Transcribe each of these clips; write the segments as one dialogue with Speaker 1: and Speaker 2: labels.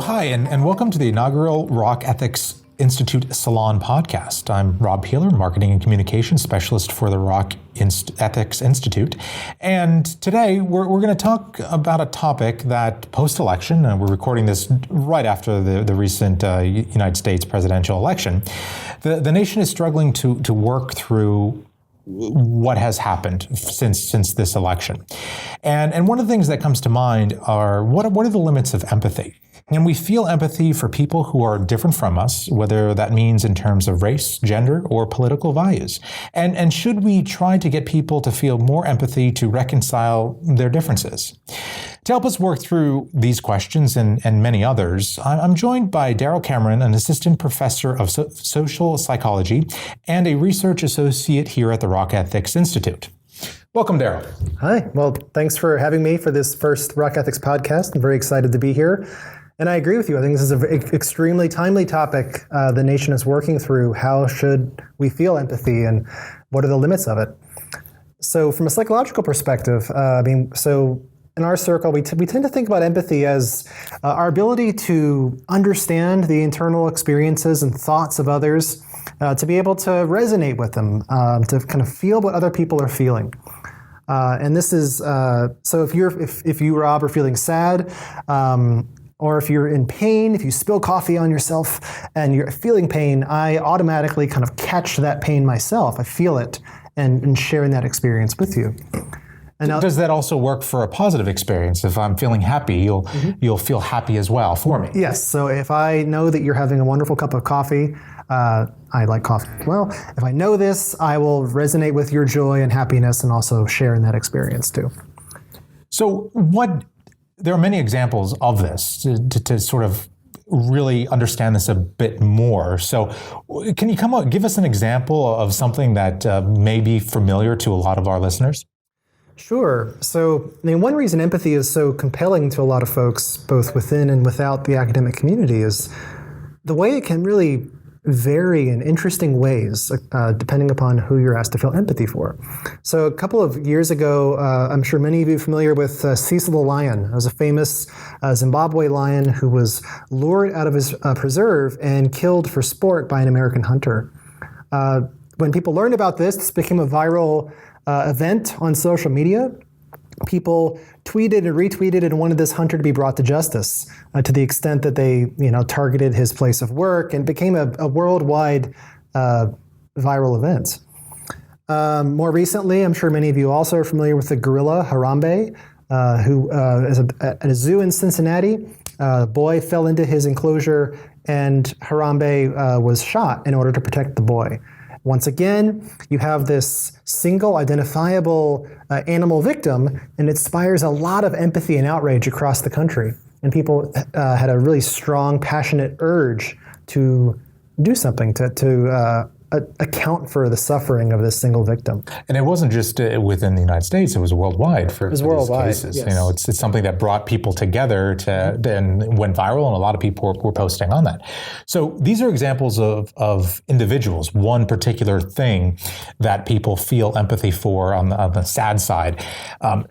Speaker 1: Hi, and welcome to the inaugural Rock Ethics Institute Salon podcast. I'm Rob Peeler, Marketing and Communications Specialist for the Rock Ethics Institute. And today we're going to talk about a topic that post-election, and we're recording this right after the recent United States presidential election, the nation is struggling to work through what has happened since this election. And one of the things that comes to mind are what are the limits of empathy? And we feel empathy for people who are different from us, whether that means in terms of race, gender, or political values. And should we try to get people to feel more empathy to reconcile their differences? To help us work through these questions and many others, I'm joined by Daryl Cameron, an assistant professor of social psychology and a research associate here at the Rock Ethics Institute. Welcome, Daryl.
Speaker 2: Hi. Well, thanks for having me for this first Rock Ethics podcast. I'm very excited to be here. And I agree with you. I think this is an extremely timely topic the nation is working through. How should we feel empathy and what are the limits of it? So from a psychological perspective, so in our circle, we tend to think about empathy as our ability to understand the internal experiences and thoughts of others, to be able to resonate with them, to kind of feel what other people are feeling. And this is, so if you, Rob, are feeling sad, or if you're in pain, if you spill coffee on yourself and you're feeling pain, I automatically kind of catch that pain myself. I feel it and sharing that experience with you. And now,
Speaker 1: does that also work for a positive experience? If I'm feeling happy, you'll feel happy as well for me.
Speaker 2: Yes. So if I know that you're having a wonderful cup of coffee, I like coffee as well. If I know this, I will resonate with your joy and happiness and also share in that experience too.
Speaker 1: So there are many examples of this to sort of really understand this a bit more. So can you give us an example of something that may be familiar to a lot of our listeners?
Speaker 2: Sure. So, one reason empathy is so compelling to a lot of folks, both within and without the academic community, is the way it can really vary in interesting ways, depending upon who you're asked to feel empathy for. So a couple of years ago, I'm sure many of you are familiar with Cecil Lyon. He was a famous Zimbabwe lion who was lured out of his preserve and killed for sport by an American hunter. When people learned about this became a viral event on social media. People tweeted and retweeted and wanted this hunter to be brought to justice, to the extent that they, targeted his place of work and became a worldwide viral event. More recently, I'm sure many of you also are familiar with the gorilla Harambe, who is at a zoo in Cincinnati. A boy fell into his enclosure and Harambe was shot in order to protect the boy. Once again, you have this single identifiable animal victim, and it inspires a lot of empathy and outrage across the country. And people had a really strong, passionate urge to do something to account for the suffering of this single victim.
Speaker 1: And it wasn't just within the United States; it was worldwide for these cases. Yes. It's something that brought people together and went viral, and a lot of people were posting on that. So these are examples of individuals, one particular thing that people feel empathy for on the sad side.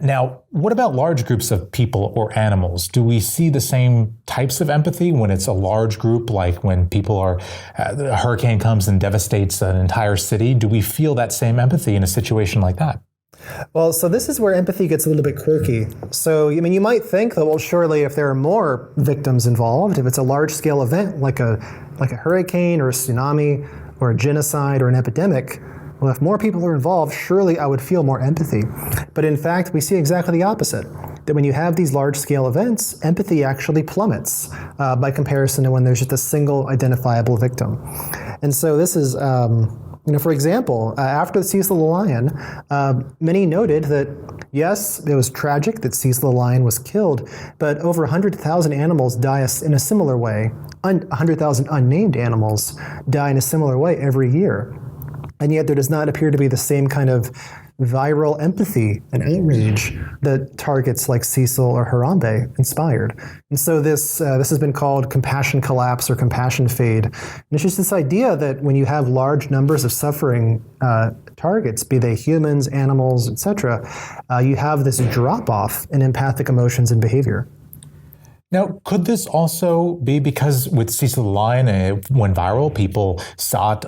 Speaker 1: Now, what about large groups of people or animals? Do we see the same types of empathy when it's a large group, like when a hurricane comes and devastates an entire city? Do we feel that same empathy in a situation like that?
Speaker 2: Well, so this is where empathy gets a little bit quirky. So, you might think that, well, surely if there are more victims involved, if it's a large-scale event like a hurricane or a tsunami or a genocide or an epidemic, well, if more people are involved, surely I would feel more empathy. But in fact, we see exactly the opposite. That when you have these large-scale events, empathy actually plummets by comparison to when there's just a single identifiable victim. And so this is For example, after Cecil Lyon, many noted that, yes, it was tragic that Cecil Lyon was killed, but over 100,000 animals die in a similar way. 100,000 unnamed animals die in a similar way every year. And yet there does not appear to be the same kind of viral empathy and outrage that targets like Cecil or Harambe inspired. And so this has been called compassion collapse or compassion fade. And it's just this idea that when you have large numbers of suffering targets, be they humans, animals, etc., you have this drop-off in empathic emotions and behavior.
Speaker 1: Now, could this also be because with Cecil Lyon, it went viral, people saw it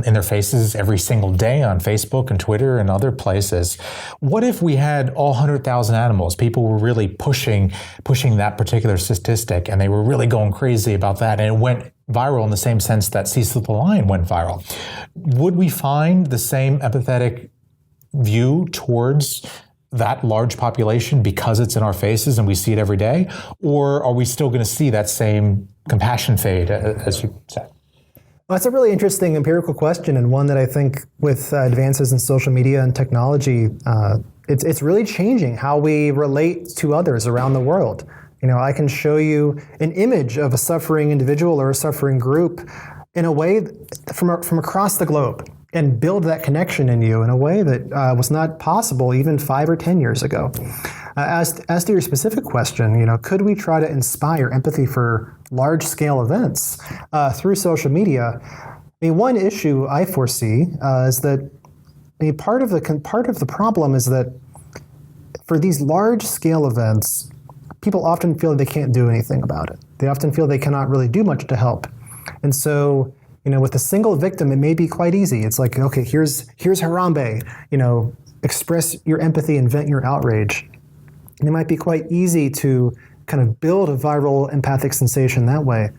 Speaker 1: in their faces every single day on Facebook and Twitter and other places? What if we had all 100,000 animals? People were really pushing that particular statistic, and they were really going crazy about that, and it went viral in the same sense that Cecil Lyon went viral. Would we find the same empathetic view towards that large population because it's in our faces and we see it every day? Or are we still going to see that same compassion fade, as you said?
Speaker 2: Well, that's a really interesting empirical question, and one that I think with advances in social media and technology, it's really changing how we relate to others around the world. I can show you an image of a suffering individual or a suffering group in a way from across the globe, and build that connection in you in a way that was not possible even 5 or 10 years ago. As to your specific question, could we try to inspire empathy for large-scale events through social media? One issue I foresee is that part of the problem is that for these large-scale events, people often feel they can't do anything about it. They often feel they cannot really do much to help, and so. With a single victim, it may be quite easy. It's like, okay, here's Harambe, express your empathy and vent your outrage. And it might be quite easy to kind of build a viral empathic sensation that way.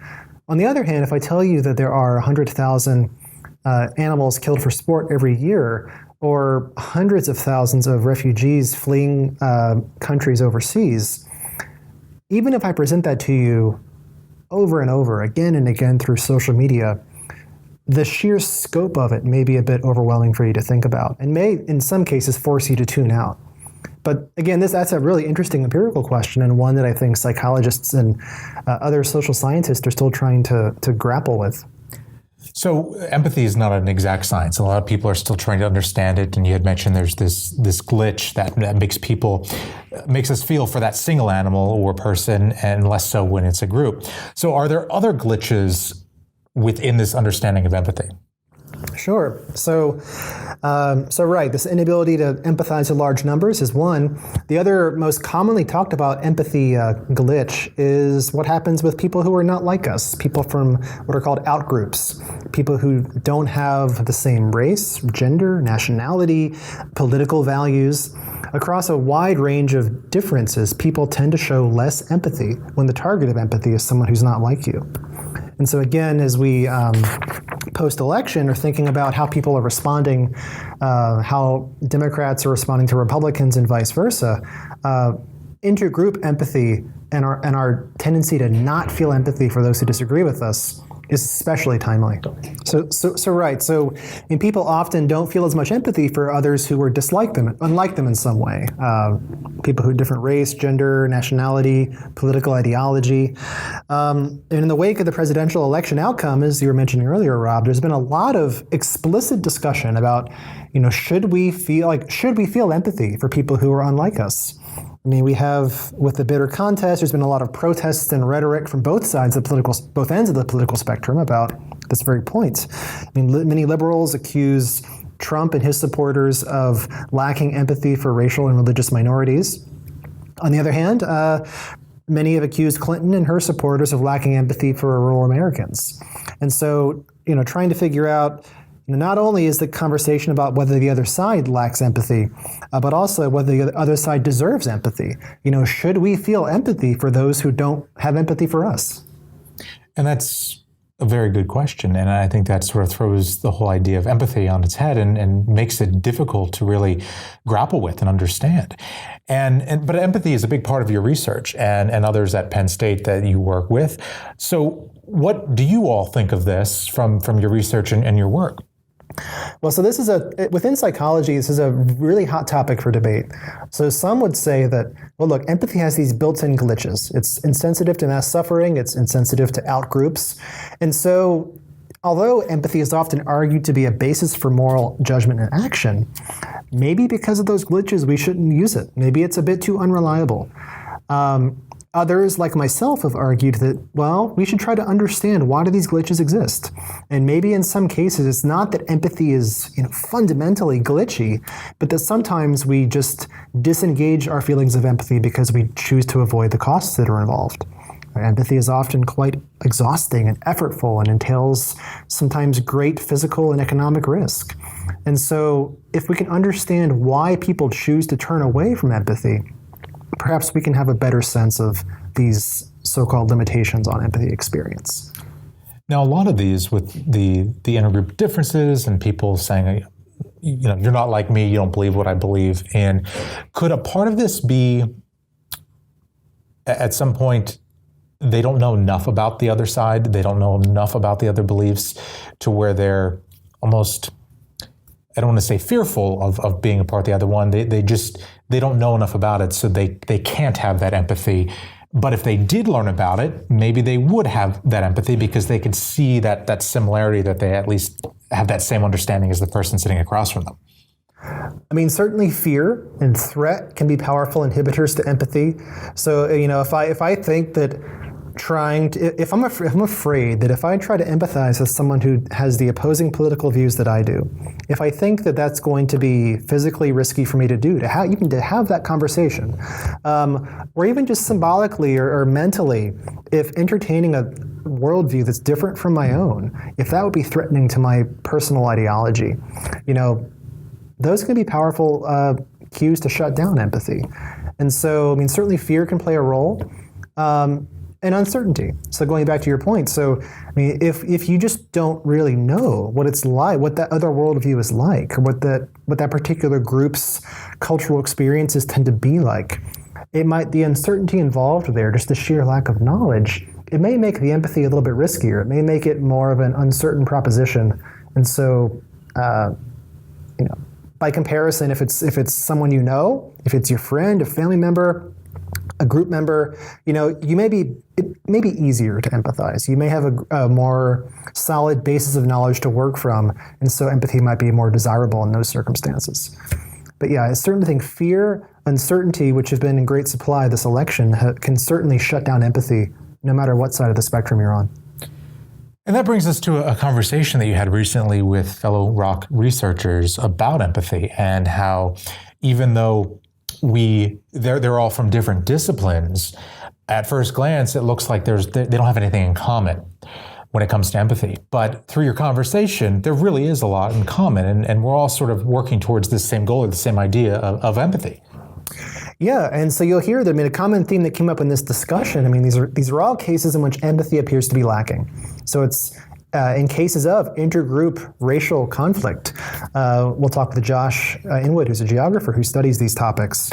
Speaker 2: On the other hand, if I tell you that there are 100,000 animals killed for sport every year, or hundreds of thousands of refugees fleeing countries overseas, even if I present that to you over and over, again and again through social media, the sheer scope of it may be a bit overwhelming for you to think about, and may, in some cases, force you to tune out. But again, that's a really interesting empirical question, and one that I think psychologists and other social scientists are still trying to grapple with.
Speaker 1: So empathy is not an exact science. A lot of people are still trying to understand it, and you had mentioned there's this glitch that makes us feel for that single animal or person, and less so when it's a group. So are there other glitches within this understanding of empathy?
Speaker 2: Sure. So right, this inability to empathize with large numbers is one. The other most commonly talked about empathy glitch is what happens with people who are not like us, people from what are called outgroups, people who don't have the same race, gender, nationality, political values. Across a wide range of differences, people tend to show less empathy when the target of empathy is someone who's not like you. And so again, as we post-election are thinking about how people are responding, how Democrats are responding to Republicans and vice versa, intergroup empathy and our tendency to not feel empathy for those who disagree with us is especially timely. So right. So people often don't feel as much empathy for others who are unlike them in some way. People who have different race, gender, nationality, political ideology. And in the wake of the presidential election outcome, as you were mentioning earlier, Rob, there's been a lot of explicit discussion about, should we feel empathy for people who are unlike us? We have, with the bitter contest, there's been a lot of protests and rhetoric from both ends of the political spectrum about this very point. Many liberals accuse Trump and his supporters of lacking empathy for racial and religious minorities. On the other hand, many have accused Clinton and her supporters of lacking empathy for rural Americans. And so, trying to figure out, not only is the conversation about whether the other side lacks empathy, but also whether the other side deserves empathy. Should we feel empathy for those who don't have empathy for us?
Speaker 1: And that's a very good question. And I think that sort of throws the whole idea of empathy on its head and makes it difficult to really grapple with and understand. But empathy is a big part of your research and others at Penn State that you work with. So what do you all think of this from your research and your work?
Speaker 2: Well, so within psychology, this is a really hot topic for debate. So some would say that, well, look, empathy has these built-in glitches. It's insensitive to mass suffering. It's insensitive to outgroups. And so although empathy is often argued to be a basis for moral judgment and action, maybe because of those glitches, we shouldn't use it. Maybe it's a bit too unreliable. Others, like myself, have argued that, well, we should try to understand why do these glitches exist. And maybe in some cases, it's not that empathy is fundamentally glitchy, but that sometimes we just disengage our feelings of empathy because we choose to avoid the costs that are involved. Empathy is often quite exhausting and effortful and entails sometimes great physical and economic risk. And so if we can understand why people choose to turn away from empathy, perhaps we can have a better sense of these so-called limitations on empathy experience.
Speaker 1: Now, a lot of these with the intergroup differences and people saying, you're not like me, you don't believe what I believe in. Could a part of this be at some point they don't know enough about the other side, they don't know enough about the other beliefs to where they're almost, I don't want to say fearful of being a part of the other one. They don't know enough about it, so they can't have that empathy. But if they did learn about it, maybe they would have that empathy because they could see that similarity, that they at least have that same understanding as the person sitting across from them.
Speaker 2: I mean, certainly fear and threat can be powerful inhibitors to empathy. So, if I think that if I'm afraid that if I try to empathize with someone who has the opposing political views that I do, if I think that that's going to be physically risky for me to do, to have that conversation, or even just symbolically or mentally, if entertaining a worldview that's different from my own, if that would be threatening to my personal ideology, those can be powerful cues to shut down empathy. And so, certainly fear can play a role. And uncertainty. So going back to your point, if you just don't really know what it's like, what that other worldview is like, or what that particular group's cultural experiences tend to be like, the uncertainty involved there, just the sheer lack of knowledge, it may make the empathy a little bit riskier. It may make it more of an uncertain proposition. And so, by comparison, if it's someone if it's your friend, a family member, a group member, it may be easier to empathize. You may have a more solid basis of knowledge to work from, and so empathy might be more desirable in those circumstances. But yeah, I certainly think fear, uncertainty, which have been in great supply this election, can certainly shut down empathy, no matter what side of the spectrum you're on.
Speaker 1: And that brings us to a conversation that you had recently with fellow Rock researchers about empathy and how even though they're all from different disciplines, at first glance, it looks like they don't have anything in common when it comes to empathy. But through your conversation, there really is a lot in common, and we're all sort of working towards this same goal or the same idea of empathy.
Speaker 2: Yeah, and so you'll hear that. A common theme that came up in this discussion. These are all cases in which empathy appears to be lacking. So it's in cases of intergroup racial conflict. We'll talk with Josh Inwood, who's a geographer who studies these topics.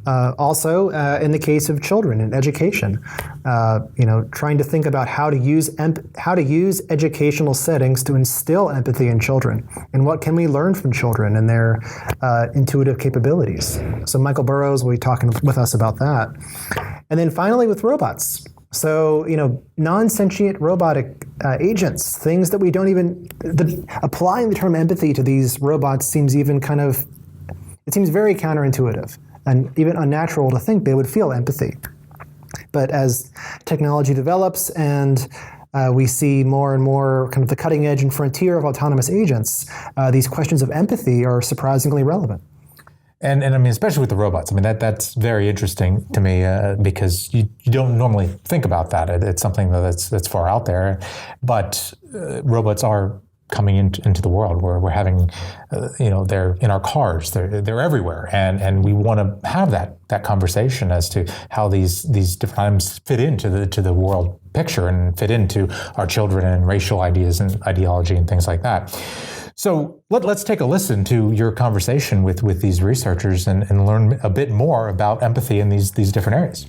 Speaker 2: Also, in the case of children and education, trying to think about how to use educational settings to instill empathy in children, and what can we learn from children and their intuitive capabilities. So Michael Burroughs will be talking with us about that. And then finally with robots. So, non-sentient robotic agents, things that we don't even, applying the term empathy to these robots seems even it seems very counterintuitive and even unnatural to think they would feel empathy. But as technology develops and we see more and more kind of the cutting edge and frontier of autonomous agents, these questions of empathy are surprisingly relevant.
Speaker 1: And especially with the robots, that's very interesting to me because you don't normally think about that. It's something that's far out there, but robots are coming into the world where we're having, they're in our cars, they're everywhere, and we want to have that conversation as to how these different items fit into the world picture and fit into our children and racial ideas and ideology and things like that. So let's take a listen to your conversation with these researchers and learn a bit more about empathy in these different areas.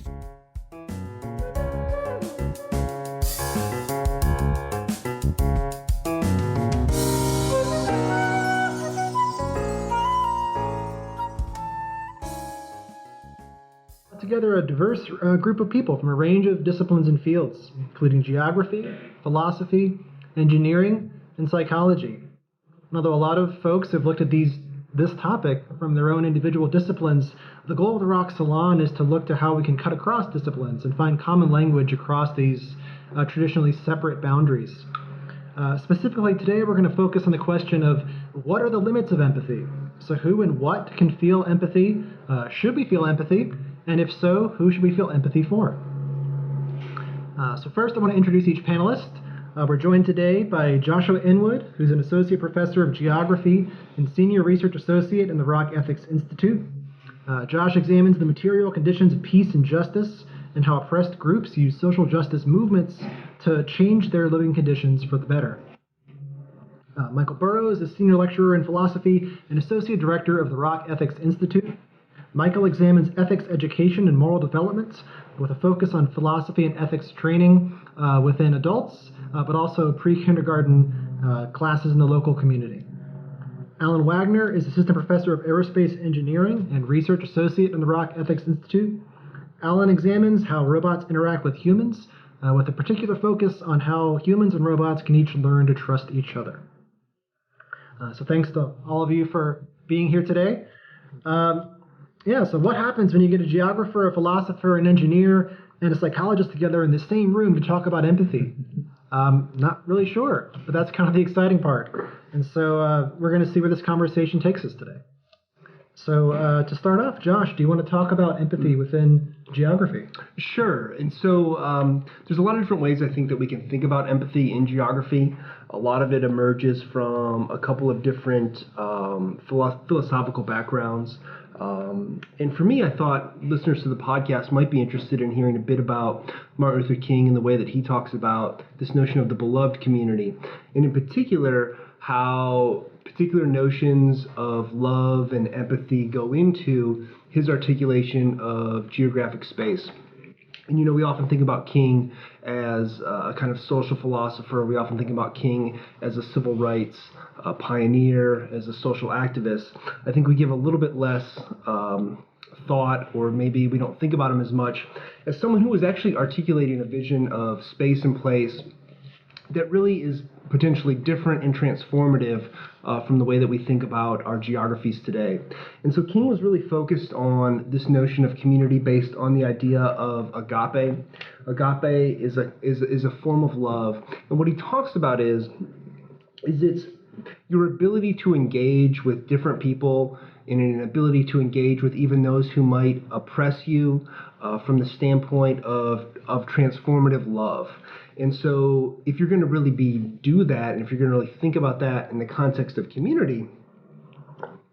Speaker 2: together a diverse group of people from a range of disciplines and fields, including geography, philosophy, engineering, and psychology. And although a lot of folks have looked at this topic from their own individual disciplines, the goal of the Rock Salon is to look to how we can cut across disciplines and find common language across these traditionally separate boundaries. Specifically today, we're going to focus on the question of what are the limits of empathy? So who and what can feel empathy? Should we feel empathy? And if so, who should we feel empathy for? So first, I want to introduce each panelist. We're joined today by Joshua Inwood, who's an associate professor of geography and senior research associate in the Rock Ethics Institute. Josh examines the material conditions of peace and justice and how oppressed groups use social justice movements to change their living conditions for the better. Michael Burroughs is senior lecturer in philosophy and associate director of the Rock Ethics Institute. Michael examines ethics education and moral development with a focus on philosophy and ethics training within adults, but also pre-kindergarten classes in the local community. Alan Wagner is assistant professor of aerospace engineering and research associate in the Rock Ethics Institute. Alan examines how robots interact with humans, with a particular focus on how humans and robots can each learn to trust each other. So thanks to all of you for being here today. So what happens when you get a geographer, a philosopher, an engineer, and a psychologist together in the same room to talk about empathy? Not really sure, but that's kind of the exciting part. And so we're going to see where this conversation takes us today. So to start off, Josh, do you want to talk about empathy within geography?
Speaker 3: Sure. And so there's a lot of different ways I think that we can think about empathy in geography. A lot of it emerges from a couple of different philosophical backgrounds. And for me, I thought listeners to the podcast might be interested in hearing a bit about Martin Luther King and the way that he talks about this notion of the beloved community, and in particular, how particular notions of love and empathy go into his articulation of geographic space. And we often think about King as a kind of social philosopher. We often think about King as a civil rights pioneer, as a social activist. I think we give a little bit less thought, or maybe we don't think about him as much, as someone who was actually articulating a vision of space and place that really is potentially different and transformative from the way that we think about our geographies today. And so King was really focused on this notion of community based on the idea of agape. Agape is a form of love. And what he talks about is it's your ability to engage with different people and an ability to engage with even those who might oppress you from the standpoint of transformative love. And so if you're going to really do that, and if you're going to really think about that in the context of community,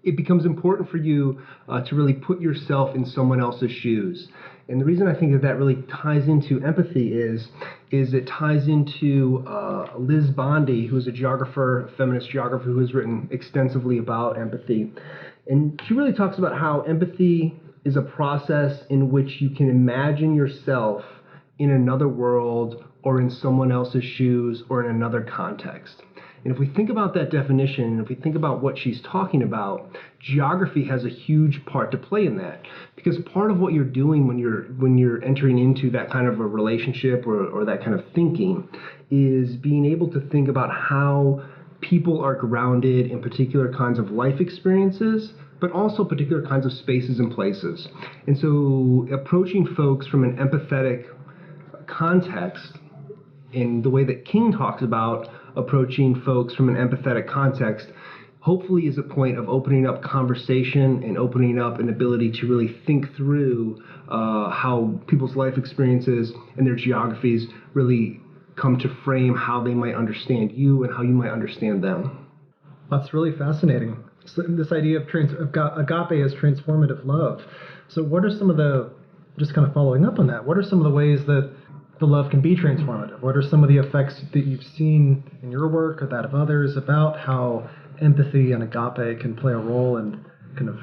Speaker 3: it becomes important for you to really put yourself in someone else's shoes. And the reason I think that really ties into empathy is it ties into Liz Bondi, who is a geographer, a feminist geographer who has written extensively about empathy. And she really talks about how empathy is a process in which you can imagine yourself in another world or in someone else's shoes or in another context. And if we think about that definition, and if we think about what she's talking about, geography has a huge part to play in that. Because part of what you're doing when you're entering into that kind of a relationship or that kind of thinking is being able to think about how people are grounded in particular kinds of life experiences, but also particular kinds of spaces and places. And so approaching folks from an empathetic context, in the way that King talks about approaching folks from an empathetic context, hopefully is a point of opening up conversation and opening up an ability to really think through how people's life experiences and their geographies really come to frame how they might understand you and how you might understand them.
Speaker 2: That's really fascinating. So this idea of agape as transformative love. So what are some of the, just kind of following up on that, what are some of the ways that the love can be transformative? What are some of the effects that you've seen in your work or that of others about how empathy and agape can play a role in kind of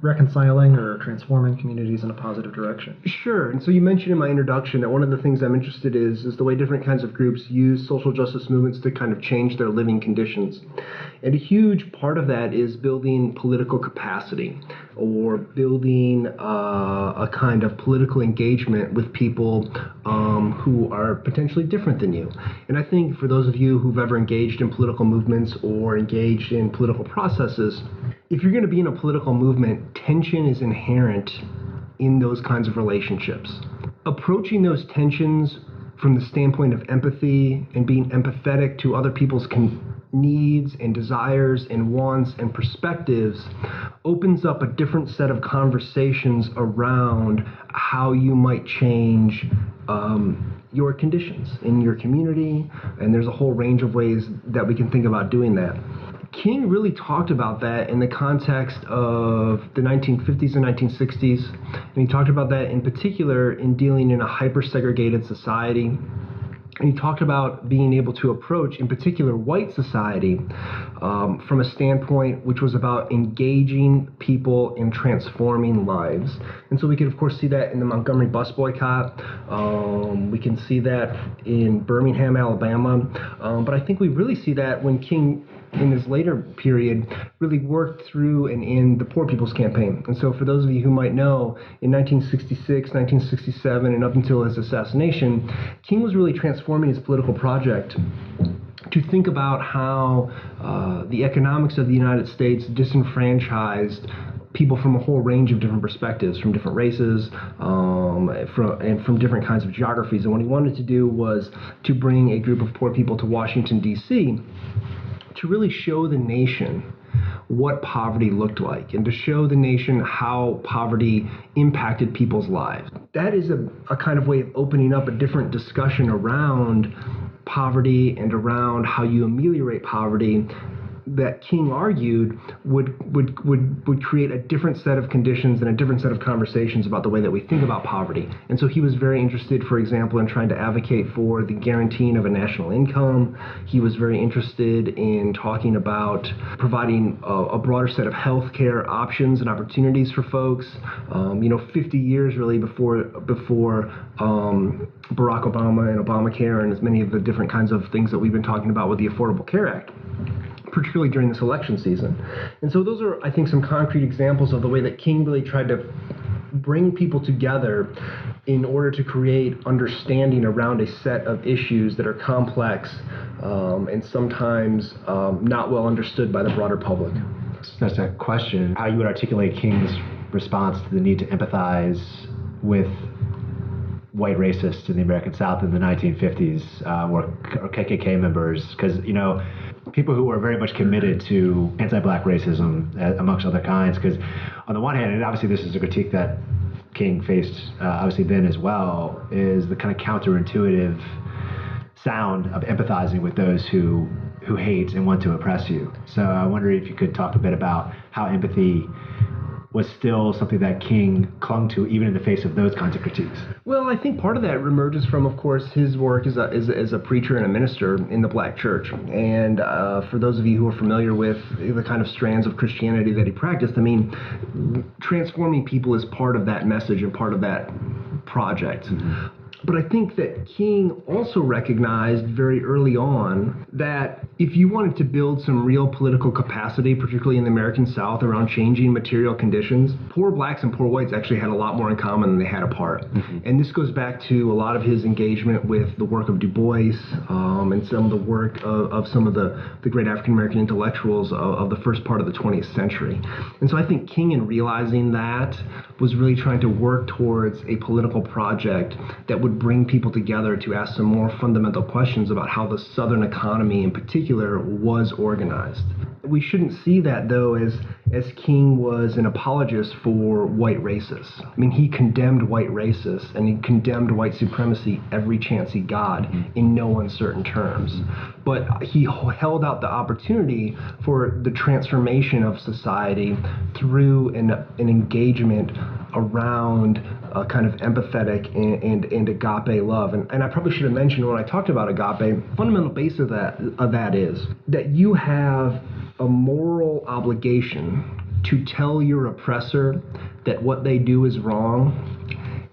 Speaker 2: reconciling or transforming communities in a positive direction.
Speaker 3: Sure. And so you mentioned in my introduction that one of the things I'm interested in is the way different kinds of groups use social justice movements to kind of change their living conditions. And a huge part of that is building political capacity or building a kind of political engagement with people who are potentially different than you. And I think for those of you who've ever engaged in political movements or engaged in political processes, if you're going to be in a political movement, tension is inherent in those kinds of relationships. Approaching those tensions from the standpoint of empathy and being empathetic to other people's needs and desires and wants and perspectives opens up a different set of conversations around how you might change your conditions in your community. And there's a whole range of ways that we can think about doing that. King really talked about that in the context of the 1950s and 1960s, and he talked about that in particular in dealing in a hyper-segregated society. And he talked about being able to approach, in particular, white society from a standpoint which was about engaging people in transforming lives. And so we could, of course, see that in the Montgomery bus boycott. We can see that in Birmingham, Alabama. But I think we really see that when King, in his later period, really worked through and in the Poor People's Campaign. And so for those of you who might know, in 1966, 1967, and up until his assassination, King was really transforming his political project to think about how the economics of the United States disenfranchised people from a whole range of different perspectives, from different races, from different kinds of geographies. And what he wanted to do was to bring a group of poor people to Washington, D.C., to really show the nation what poverty looked like and to show the nation how poverty impacted people's lives. That is a kind of way of opening up a different discussion around poverty and around how you ameliorate poverty that King argued would create a different set of conditions and a different set of conversations about the way that we think about poverty. And so he was very interested, for example, in trying to advocate for the guaranteeing of a national income. He was very interested in talking about providing a broader set of health care options and opportunities for folks. 50 years really before Barack Obama and Obamacare and as many of the different kinds of things that we've been talking about with the Affordable Care Act, particularly during this election season. And so those are, I think, some concrete examples of the way that King really tried to bring people together in order to create understanding around a set of issues that are complex and sometimes not well understood by the broader public.
Speaker 4: That's a question. How you would articulate King's response to the need to empathize with white racists in the American South in the 1950s or KKK members, because, people who were very much committed to anti-black racism, amongst other kinds, because on the one hand, and obviously this is a critique that King faced obviously then as well, is the kind of counterintuitive sound of empathizing with those who hate and want to oppress you. So I wonder if you could talk a bit about how empathy was still something that King clung to even in the face of those kinds of critiques.
Speaker 3: Well, I think part of that emerges from, of course, his work as a preacher and a minister in the black church. And for those of you who are familiar with the kind of strands of Christianity that he practiced, transforming people is part of that message and part of that project. Mm-hmm. But I think that King also recognized very early on that if you wanted to build some real political capacity, particularly in the American South, around changing material conditions, poor blacks and poor whites actually had a lot more in common than they had apart. Mm-hmm. And this goes back to a lot of his engagement with the work of Du Bois and some of the work of some of the great African-American intellectuals of the first part of the 20th century. And so I think King, in realizing that, was really trying to work towards a political project that would bring people together to ask some more fundamental questions about how the Southern economy in particular was organized. We shouldn't see that, though, as King was an apologist for white racists. He condemned white racists and he condemned white supremacy every chance he got in no uncertain terms. But he held out the opportunity for the transformation of society through an engagement around a kind of empathetic and agape love. And I probably should have mentioned when I talked about agape, fundamental base of that is that you have a moral obligation to tell your oppressor that what they do is wrong,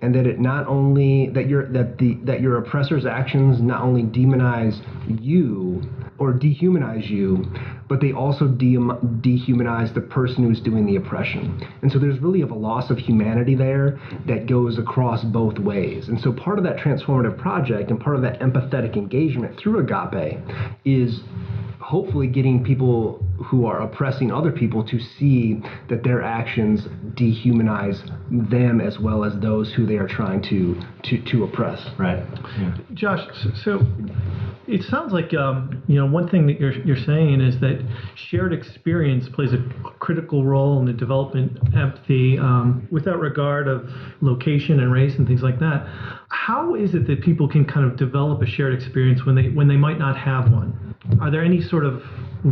Speaker 3: and that it not only that your oppressor's actions not only demonize you or dehumanize you, but they also dehumanize the person who's doing the oppression. And so there's really a loss of humanity there that goes across both ways. And so part of that transformative project and part of that empathetic engagement through Agape is hopefully getting people who are oppressing other people to see that their actions dehumanize them as well as those who they are trying to oppress.
Speaker 4: Right. Yeah.
Speaker 5: Josh, so it sounds like one thing that you're saying is that shared experience plays a critical role in the development of empathy, without regard of location and race and things like that. How is it that people can kind of develop a shared experience when they might not have one? Are there any sort of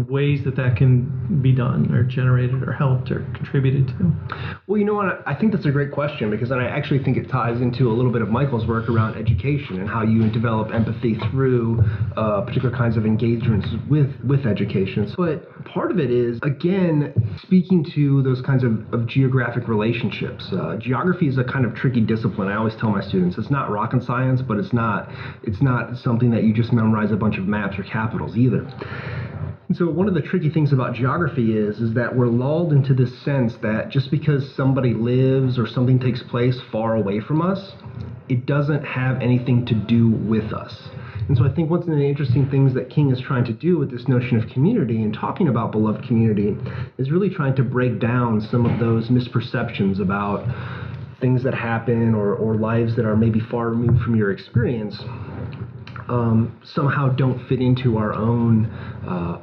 Speaker 5: ways that can be done or generated or helped or contributed to?
Speaker 3: Well, you know what? I think that's a great question, because I actually think it ties into a little bit of Michael's work around education and how you develop empathy through particular kinds of engagements with education. But part of it is, again, speaking to those kinds of geographic relationships. Geography is a kind of tricky discipline. I always tell my students it's not rocket science, but it's not something that you just memorize a bunch of maps or capitals either. And so one of the tricky things about geography is that we're lulled into this sense that just because somebody lives or something takes place far away from us, it doesn't have anything to do with us. And so I think one of the interesting things that King is trying to do with this notion of community and talking about beloved community is really trying to break down some of those misperceptions about things that happen or lives that are maybe far removed from your experience. Somehow don't fit into our own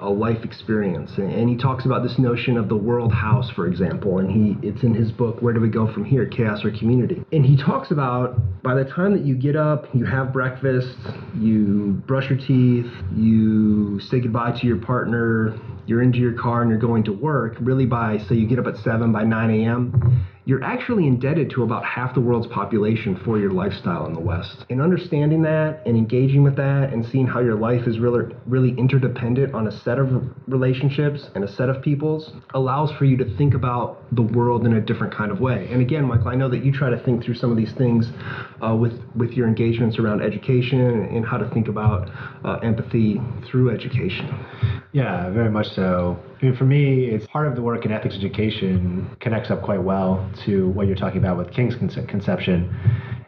Speaker 3: a life experience. And he talks about this notion of the world house, for example, and it's in his book, Where Do We Go From Here, Chaos or Community? And he talks about by the time that you get up, you have breakfast, you brush your teeth, you say goodbye to your partner, you're into your car and you're going to work, really say you get up at 7, by 9 a.m., you're actually indebted to about half the world's population for your lifestyle in the West. And understanding that and engaging with that and seeing how your life is really interdependent on a set of relationships and a set of peoples allows for you to think about the world in a different kind of way. And again, Michael, I know that you try to think through some of these things with your engagements around education and how to think about empathy through education.
Speaker 4: Yeah, very much so. I mean, for me, it's part of the work in ethics education connects up quite well to what you're talking about with King's conception.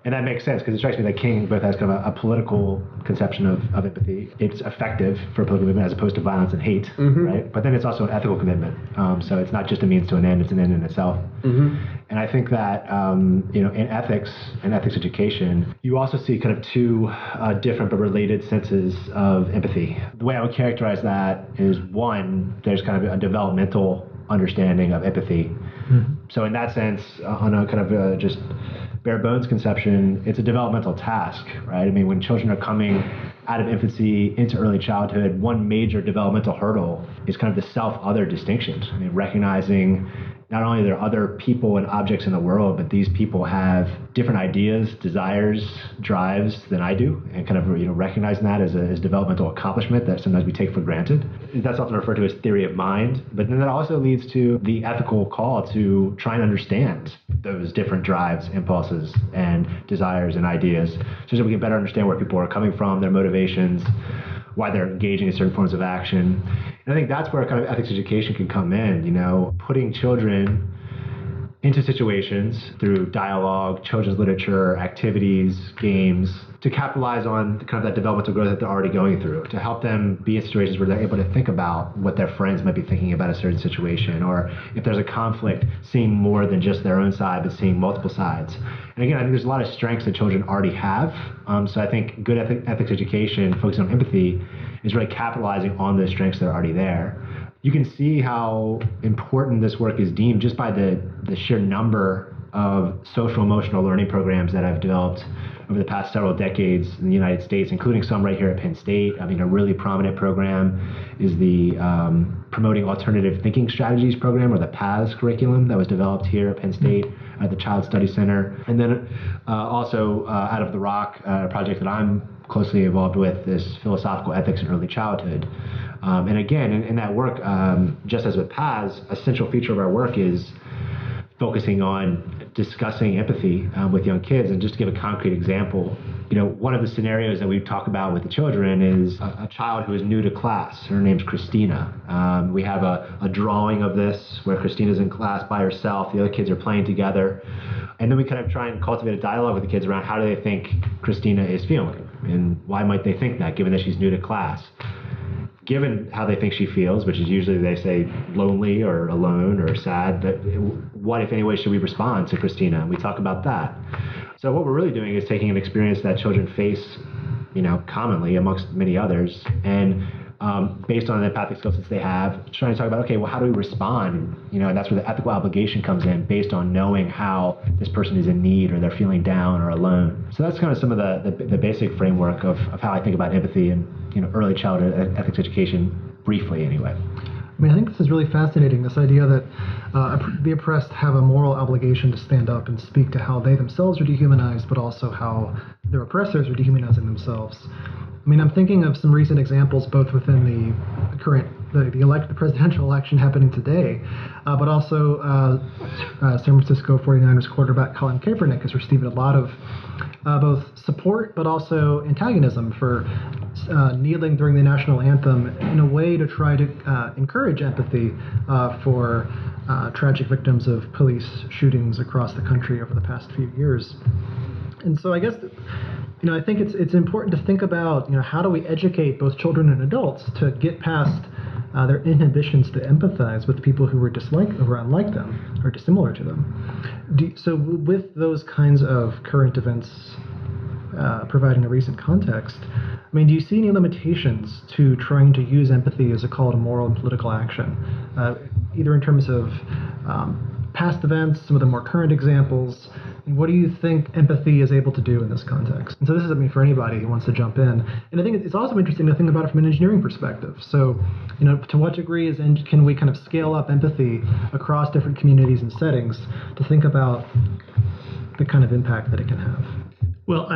Speaker 4: And that makes sense because it strikes me that King both has kind of a political conception of empathy. It's effective for a political movement as opposed to violence and hate, right? But then it's also an ethical commitment. So it's not just a means to an end, it's an end in itself. And I think that, in ethics and ethics education, you also see kind of two different but related senses of empathy. The way I would characterize that is, one, there's kind of a developmental understanding of empathy. So in that sense, on a kind of just bare bones conception, it's a developmental task, right? I mean, when children are coming out of infancy into early childhood, one major developmental hurdle is kind of the self-other distinction. I mean, recognizing not only there are other people and objects in the world, but these people have different ideas, desires, drives than I do, and kind of recognizing that as a developmental accomplishment that sometimes we take for granted. That's often referred to as theory of mind, but then that also leads to the ethical call to try and understand those different drives, impulses, and desires and ideas, so that we can better understand where people are coming from, their motivations, why they're engaging in certain forms of action. And I think that's where kind of ethics education can come in, putting children into situations through dialogue, children's literature, activities, games, to capitalize on kind of that developmental growth that they're already going through, to help them be in situations where they're able to think about what their friends might be thinking about a certain situation, or if there's a conflict, seeing more than just their own side, but seeing multiple sides. And again, I think there's a lot of strengths that children already have. So I think good ethics education, focusing on empathy, is really capitalizing on those strengths that are already there. You can see how important this work is deemed just by the sheer number of social emotional learning programs that I've developed over the past several decades in the United States, including some right here at Penn State. I mean, a really prominent program is the Promoting Alternative Thinking Strategies program, or the PATHS curriculum that was developed here at Penn State at the Child Study Center. And then also out of the Rock, a project that I'm closely involved with is philosophical ethics in early childhood. And again, in that work, just as with PAS, a central feature of our work is focusing on discussing empathy with young kids. And just to give a concrete example, one of the scenarios that we talk about with the children is a child who is new to class. Her name's Christina. We have a drawing of this where Christina's in class by herself. The other kids are playing together. And then we kind of try and cultivate a dialogue with the kids around how do they think Christina is feeling and why might they think that, given that she's new to class. Given how they think she feels, which is usually they say lonely or alone or sad, but what, if any way, should we respond to Christina? And we talk about that. So what we're really doing is taking an experience that children face, commonly amongst many others, and based on the empathic skill sets they have, trying to talk about, okay, well, how do we respond? And that's where the ethical obligation comes in, based on knowing how this person is in need or they're feeling down or alone. So that's kind of some of the basic framework of how I think about empathy and early childhood ethics education, briefly anyway.
Speaker 2: I think this is really fascinating, this idea that the oppressed have a moral obligation to stand up and speak to how they themselves are dehumanized, but also how their oppressors are dehumanizing themselves. I'm thinking of some recent examples, both within the current, the presidential election happening today, but also San Francisco 49ers quarterback Colin Kaepernick has received a lot of both support, but also antagonism for kneeling during the national anthem in a way to try to encourage empathy for tragic victims of police shootings across the country over the past few years. And so I guess, I think it's important to think about, how do we educate both children and adults to get past their inhibitions to empathize with people who are unlike them or dissimilar to them. So with those kinds of current events providing a recent context, do you see any limitations to trying to use empathy as a call to moral and political action, either in terms of past events, some of the more current examples? What do you think empathy is able to do in this context? And so this is for anybody who wants to jump in. And I think it's also interesting to think about it from an engineering perspective. So, to what degree can we kind of scale up empathy across different communities and settings to think about the kind of impact that it can have?
Speaker 5: Well,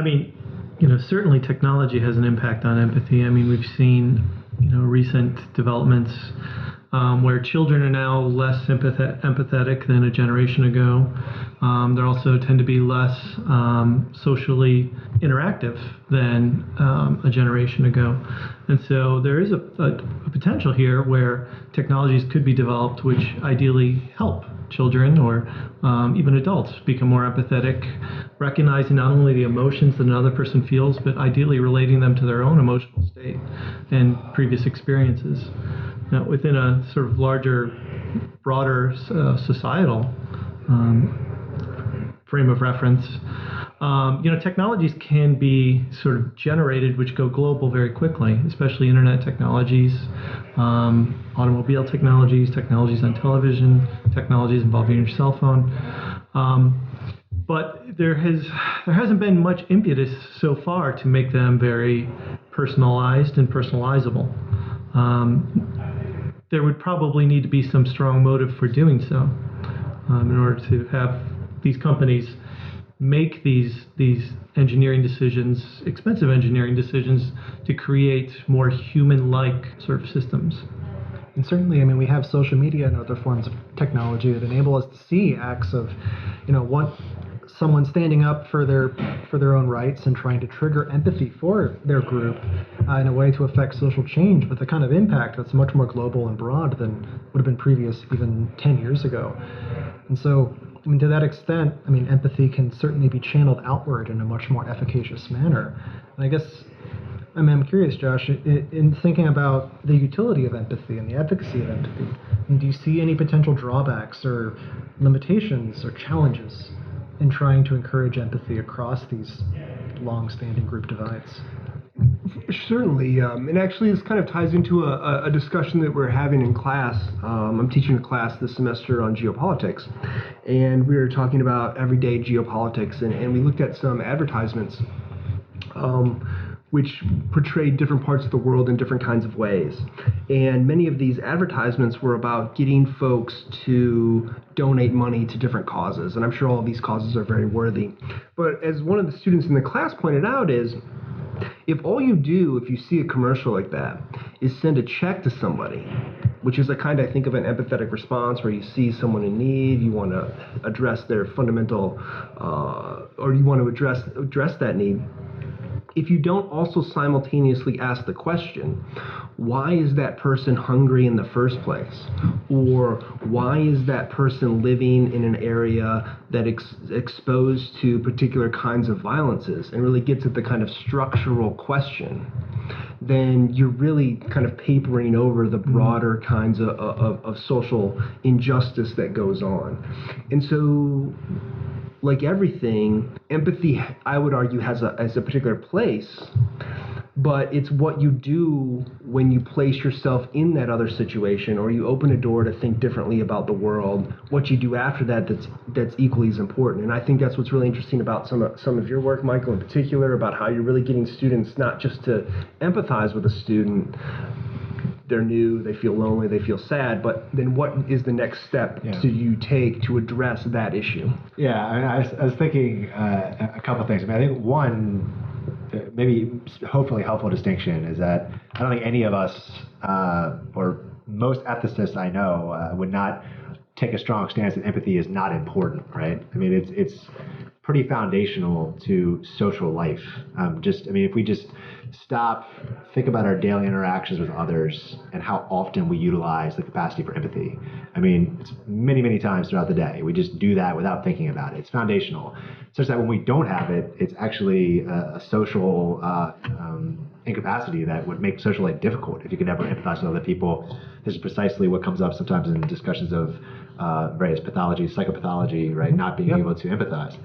Speaker 5: certainly technology has an impact on empathy. We've seen, recent developments where children are now less empathetic than a generation ago. They also tend to be less socially interactive than a generation ago. And so there is a potential here where technologies could be developed which ideally help children or even adults become more empathetic, recognizing not only the emotions that another person feels, but ideally relating them to their own emotional state and previous experiences. Now, within a sort of larger, broader societal frame of reference, technologies can be sort of generated which go global very quickly, especially internet technologies, automobile technologies, technologies on television, technologies involving your cell phone. But there hasn't been much impetus so far to make them very personalized and personalizable. There would probably need to be some strong motive for doing so in order to have these companies make these engineering decisions, expensive engineering decisions, to create more human-like sort of systems.
Speaker 2: And certainly, we have social media and other forms of technology that enable us to see acts of, someone standing up for their own rights and trying to trigger empathy for their group in a way to affect social change with a kind of impact that's much more global and broad than would have been previous even 10 years ago. And so, to that extent, empathy can certainly be channeled outward in a much more efficacious manner. And I guess, I'm curious, Josh, in thinking about the utility of empathy and the efficacy of empathy, do you see any potential drawbacks or limitations or challenges in trying to encourage empathy across these long-standing group divides?
Speaker 3: Certainly, and actually this kind of ties into a discussion that we're having in class. I'm teaching a class this semester on geopolitics, and we were talking about everyday geopolitics, and we looked at some advertisements which portrayed different parts of the world in different kinds of ways. And many of these advertisements were about getting folks to donate money to different causes, and I'm sure all of these causes are very worthy. But as one of the students in the class pointed out is, If all you do, if you see a commercial like that, is send a check to somebody, which is a kind, I think, of an empathetic response where you see someone in need, you want to address their fundamental, or you want to address that need. If you don't also simultaneously ask the question, why is that person hungry in the first place? Or why is that person living in an area that exposed to particular kinds of violences, and really gets at the kind of structural question, then you're really kind of papering over the broader kinds of social injustice that goes on. And so, like everything, empathy, I would argue, has a particular place, but it's what you do when you place yourself in that other situation, or you open a door to think differently about the world. What you do after that, that's equally as important. And I think that's what's really interesting about some of your work, Michael, in particular, about how you're really getting students not just to empathize with a student. They're new, they feel lonely, they feel sad, but then what is the next step do you take to address that issue?
Speaker 4: Yeah, I was thinking a couple things. I think one, maybe hopefully helpful distinction is that I don't think any of us, or most ethicists I know, would not take a strong stance that empathy is not important, right? I mean, it's pretty foundational to social life. If we just stop, think about our daily interactions with others and how often we utilize the capacity for empathy. I mean, it's many, many times throughout the day. We just do that without thinking about it. It's foundational. Such that when we don't have it, it's actually a social incapacity that would make social life difficult if you could never empathize with other people. This is precisely what comes up sometimes in discussions of various pathologies, psychopathology, right? Not being able to empathize.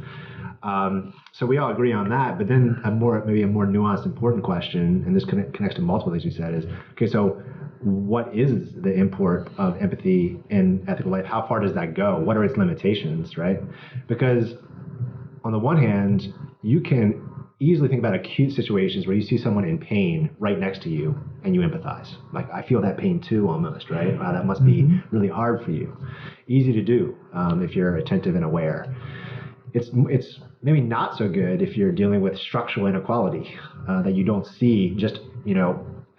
Speaker 4: So we all agree on that, but then maybe a more nuanced, important question, and this connects to multiple things we said, is, okay, so what is the import of empathy in ethical life? How far does that go? What are its limitations, right? Because on the one hand, you can easily think about acute situations where you see someone in pain right next to you and you empathize. Like, I feel that pain too, almost, right? Wow, that must be really hard for you. Easy to do if you're attentive and aware. It's maybe not so good if you're dealing with structural inequality that you don't see just,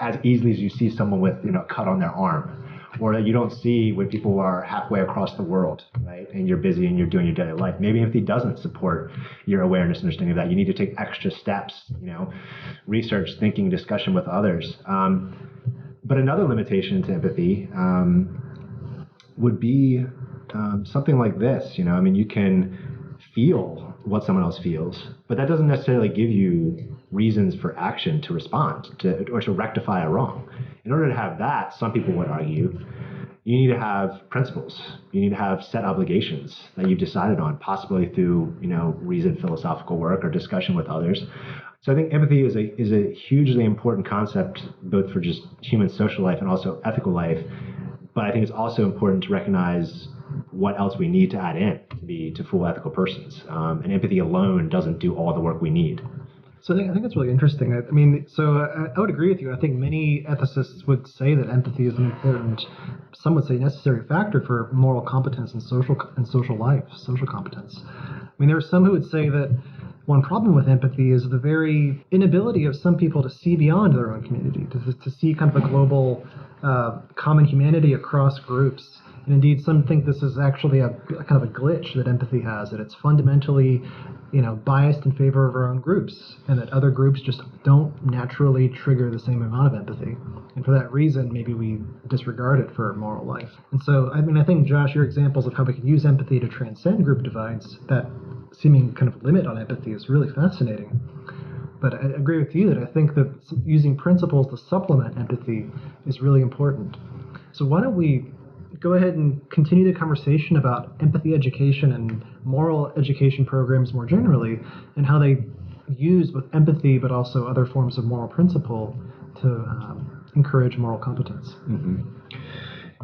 Speaker 4: as easily as you see someone with, a cut on their arm, or that you don't see when people are halfway across the world, right? And you're busy and you're doing your daily life. Maybe empathy doesn't support your awareness and understanding of that. You need to take extra steps, research, thinking, discussion with others. But another limitation to empathy would be something like this. You can feel what someone else feels, but that doesn't necessarily give you reasons for action to respond to or to rectify a wrong. In order to have that, some people would argue, you need to have principles. You need to have set obligations that you've decided on, possibly through reasoned philosophical work or discussion with others. So I think empathy is a hugely important concept, both for just human social life and also ethical life. But I think it's also important to recognize what else we need to add in to be full ethical persons. And empathy alone doesn't do all the work we need.
Speaker 2: So I think that's really interesting. I would agree with you. I think many ethicists would say that empathy is an important, some would say necessary factor for moral competence and social life, social competence. There are some who would say that one problem with empathy is the very inability of some people to see beyond their own community, to see kind of a global common humanity across groups. And indeed, some think this is actually a kind of a glitch that empathy has, that it's fundamentally, biased in favor of our own groups, and that other groups just don't naturally trigger the same amount of empathy. And for that reason, maybe we disregard it for moral life. And so, I think, Josh, your examples of how we can use empathy to transcend group divides, that seeming kind of limit on empathy, is really fascinating. But I agree with you that I think that using principles to supplement empathy is really important. So why don't we go ahead and continue the conversation about empathy education and moral education programs more generally, and how they use both empathy but also other forms of moral principle to encourage moral competence.
Speaker 4: Mm-hmm.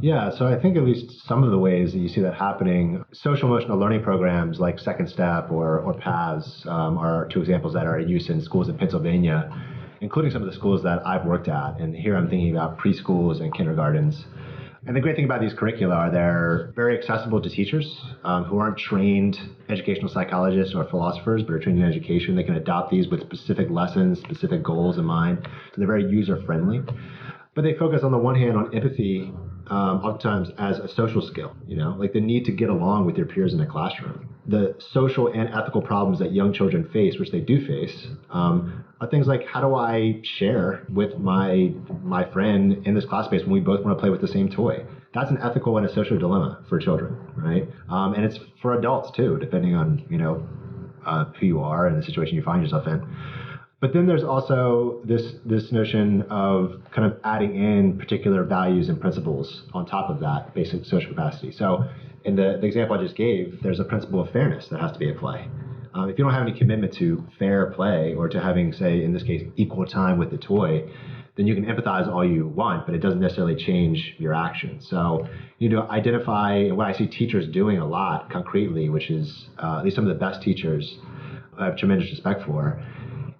Speaker 4: Yeah, so I think at least some of the ways that you see that happening, social emotional learning programs like Second Step or PATHS are two examples that are in use in schools in Pennsylvania, including some of the schools that I've worked at. And here I'm thinking about preschools and kindergartens. And the great thing about these curricula are they're very accessible to teachers who aren't trained educational psychologists or philosophers, but are trained in education. They can adopt these with specific lessons, specific goals in mind. So they're very user-friendly. But they focus on the one hand on empathy, oftentimes as a social skill, like the need to get along with your peers in a classroom. The social and ethical problems that young children face, which they do face, are things like, how do I share with my friend in this class space when we both want to play with the same toy? That's an ethical and a social dilemma for children, right? And it's for adults too, depending on who you are and the situation you find yourself in. But then there's also this notion of kind of adding in particular values and principles on top of that basic social capacity. So in the example I just gave, there's a principle of fairness that has to be at play. If you don't have any commitment to fair play or to having, say, in this case, equal time with the toy, then you can empathize all you want, but it doesn't necessarily change your actions. So you need to identify what I see teachers doing a lot concretely, which is at least some of the best teachers I have tremendous respect for,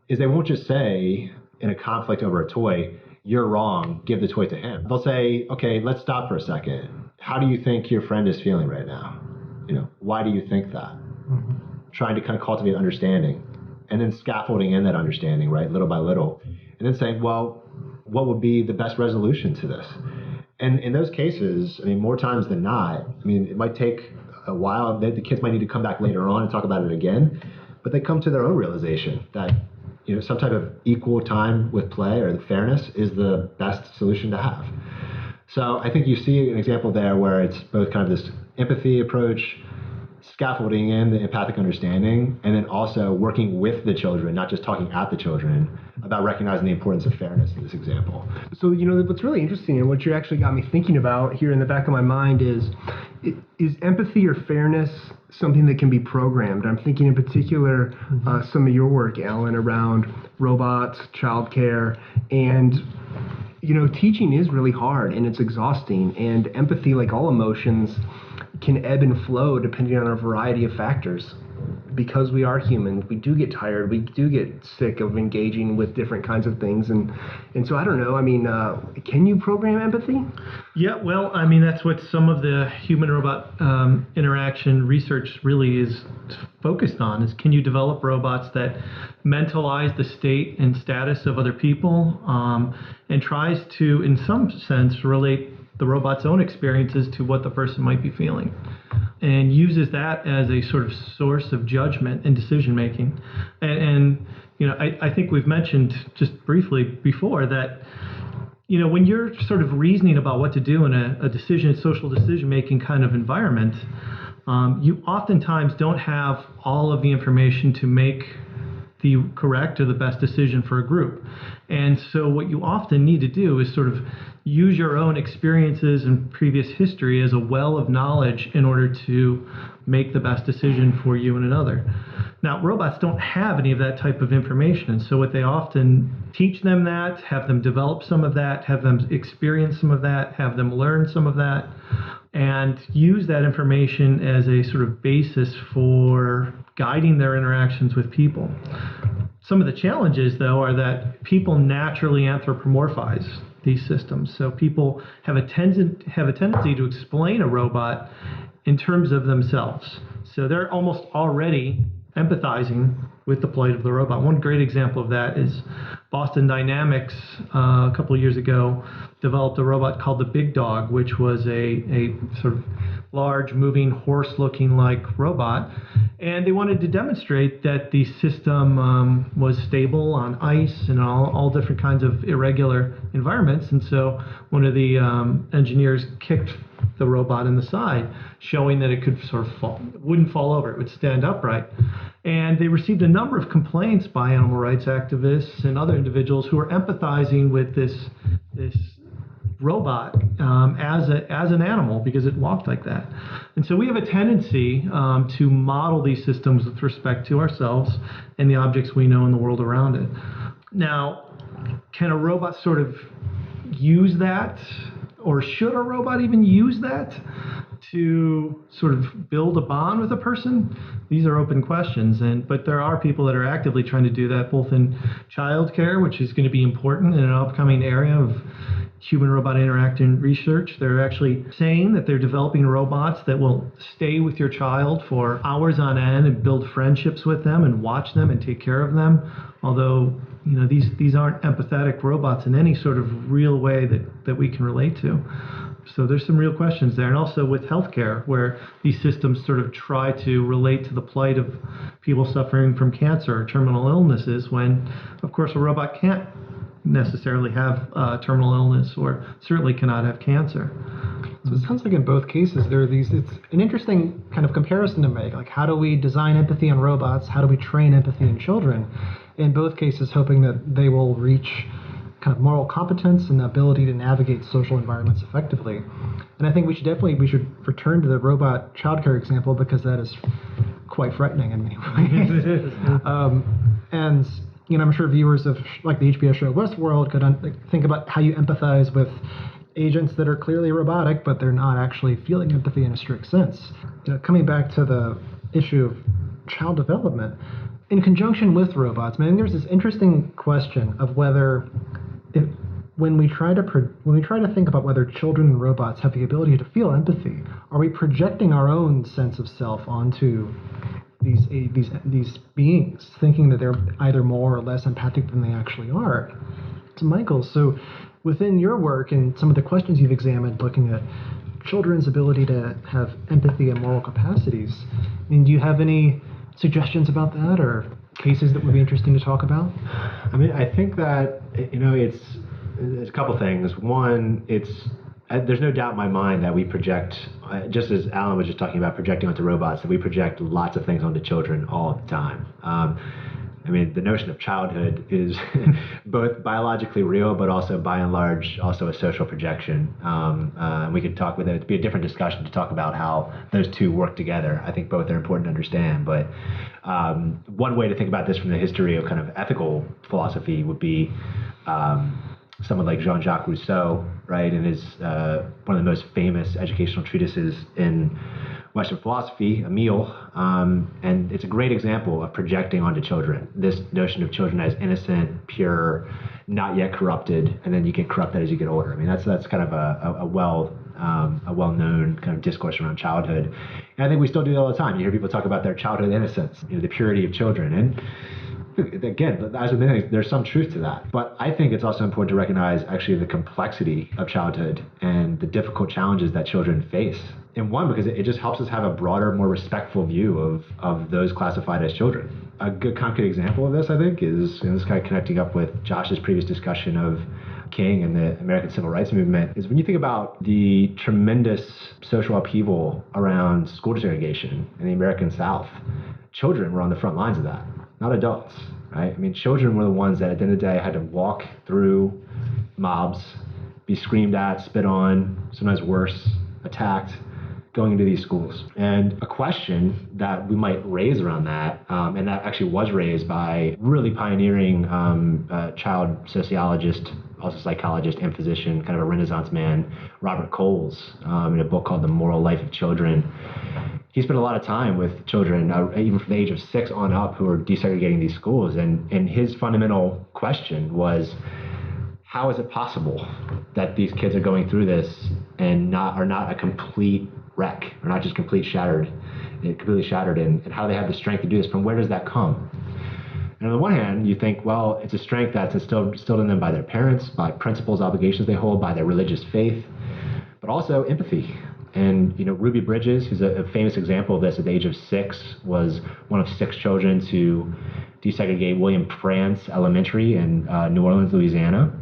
Speaker 4: is they won't just say in a conflict over a toy, you're wrong, give the toy to him. They'll say, okay, let's stop for a second. How do you think your friend is feeling right now? Why do you think that? Mm-hmm. Trying to kind of cultivate understanding and then scaffolding in that understanding, right, little by little. And then saying, well, what would be the best resolution to this? And in those cases, more times than not, it might take a while. The kids might need to come back later on and talk about it again, but they come to their own realization that some type of equal time with play or the fairness is the best solution to have. So I think you see an example there where it's both kind of this empathy approach, scaffolding in the empathic understanding, and then also working with the children, not just talking at the children, about recognizing the importance of fairness in this example.
Speaker 3: So, what's really interesting and what you actually got me thinking about here in the back of my mind is empathy or fairness something that can be programmed? I'm thinking in particular some of your work, Alan, around robots, childcare, and teaching is really hard and it's exhausting, and empathy, like all emotions, can ebb and flow depending on a variety of factors. Because we are human, we do get tired, we do get sick of engaging with different kinds of things, and so I don't know, can you program empathy?
Speaker 5: Yeah, well, that's what some of the human-robot interaction research really is focused on, is can you develop robots that mentalize the state and status of other people, and tries to, in some sense, relate the robot's own experiences to what the person might be feeling, and uses that as a sort of source of judgment and decision making. And I think we've mentioned just briefly before that when you're sort of reasoning about what to do in a social decision making kind of environment, you oftentimes don't have all of the information to make the correct or the best decision for a group. And so what you often need to do is sort of use your own experiences and previous history as a well of knowledge in order to make the best decision for you and another. Now, robots don't have any of that type of information, and so what they often teach them that, have them develop some of that, have them experience some of that, have them learn some of that, and use that information as a sort of basis for guiding their interactions with people. Some of the challenges, though, are that people naturally anthropomorphize these systems. So people have a tendency to explain a robot in terms of themselves. So they're almost already empathizing with the plight of the robot. One great example of that is Boston Dynamics a couple of years ago developed a robot called the Big Dog, which was a sort of large, moving, horse-looking like robot. And they wanted to demonstrate that the system was stable on ice and all different kinds of irregular environments. And so one of the engineers kicked the robot in the side, showing that it could sort of wouldn't fall over, it would stand upright. And they received a number of complaints by animal rights activists and other individuals who were empathizing with this robot as an animal because it walked like that. And so we have a tendency to model these systems with respect to ourselves and the objects we know in the world around it. Now, can a robot sort of use that, or should a robot even use that to sort of build a bond with a person? These are open questions, but there are people that are actively trying to do that, both in childcare, which is going to be important in an upcoming area of human-robot interaction research. They're actually saying that they're developing robots that will stay with your child for hours on end and build friendships with them and watch them and take care of them. Although, these aren't empathetic robots in any sort of real way that we can relate to. So there's some real questions there. And also with healthcare, where these systems sort of try to relate to the plight of people suffering from cancer or terminal illnesses, when, of course, a robot can't necessarily have terminal illness or certainly cannot have cancer.
Speaker 2: So it sounds like in both cases there are it's an interesting kind of comparison to make. Like, how do we design empathy on robots? How do we train empathy in children? In both cases, hoping that they will reach kind of moral competence and the ability to navigate social environments effectively. And I think we should return to the robot childcare example, because that is quite frightening in many ways. And I'm sure viewers of like the HBO show Westworld could think about how you empathize with agents that are clearly robotic, but they're not actually feeling empathy in a strict sense. Coming back to the issue of child development, in conjunction with robots, there's this interesting question of whether, when we try to think about whether children and robots have the ability to feel empathy, are we projecting our own sense of self onto these beings, thinking that they're either more or less empathic than they actually are? So Michael, within your work and some of the questions you've examined looking at children's ability to have empathy and moral capacities, do you have any suggestions about that or cases that would be interesting to talk about?
Speaker 4: I think that, it's a couple things. One, there's no doubt in my mind that we project, just as Alan was just talking about projecting onto robots, that we project lots of things onto children all the time. The notion of childhood is both biologically real, but also by and large also a social projection. We could talk with it. It'd be a different discussion to talk about how those two work together. I think both are important to understand. But one way to think about this from the history of kind of ethical philosophy would be someone like Jean-Jacques Rousseau, right? In his one of the most famous educational treatises in Western philosophy, Emile, and it's a great example of projecting onto children this notion of children as innocent, pure, not yet corrupted, and then you get corrupted as you get older. That's kind of a well-known kind of discourse around childhood, and I think we still do that all the time. You hear people talk about their childhood innocence, the purity of children, and again, as with many things, there's some truth to that. But I think it's also important to recognize actually the complexity of childhood and the difficult challenges that children face. And one, because it just helps us have a broader, more respectful view of those classified as children. A good concrete example of this, I think, is, this kind of connecting up with Josh's previous discussion of King and the American Civil Rights Movement, is when you think about the tremendous social upheaval around school desegregation in the American South, children were on the front lines of that, not adults, right? Children were the ones that at the end of the day had to walk through mobs, be screamed at, spit on, sometimes worse, attacked, going into these schools. And a question that we might raise around that, and that actually was raised by really pioneering child sociologist, also psychologist and physician, kind of a Renaissance man, Robert Coles, in a book called The Moral Life of Children. He spent a lot of time with children, even from the age of 6 on up, who were desegregating these schools. And his fundamental question was, how is it possible that these kids are going through this and are not a complete wreck, or not just completely shattered, and how do they have the strength to do this? From where does that come? And on the one hand, you think, well, it's a strength that's instilled in them by their parents, by principles, obligations they hold, by their religious faith, but also empathy. And Ruby Bridges, who's a famous example of this, at the age of 6, was one of 6 children to desegregate William Frantz Elementary in New Orleans, Louisiana.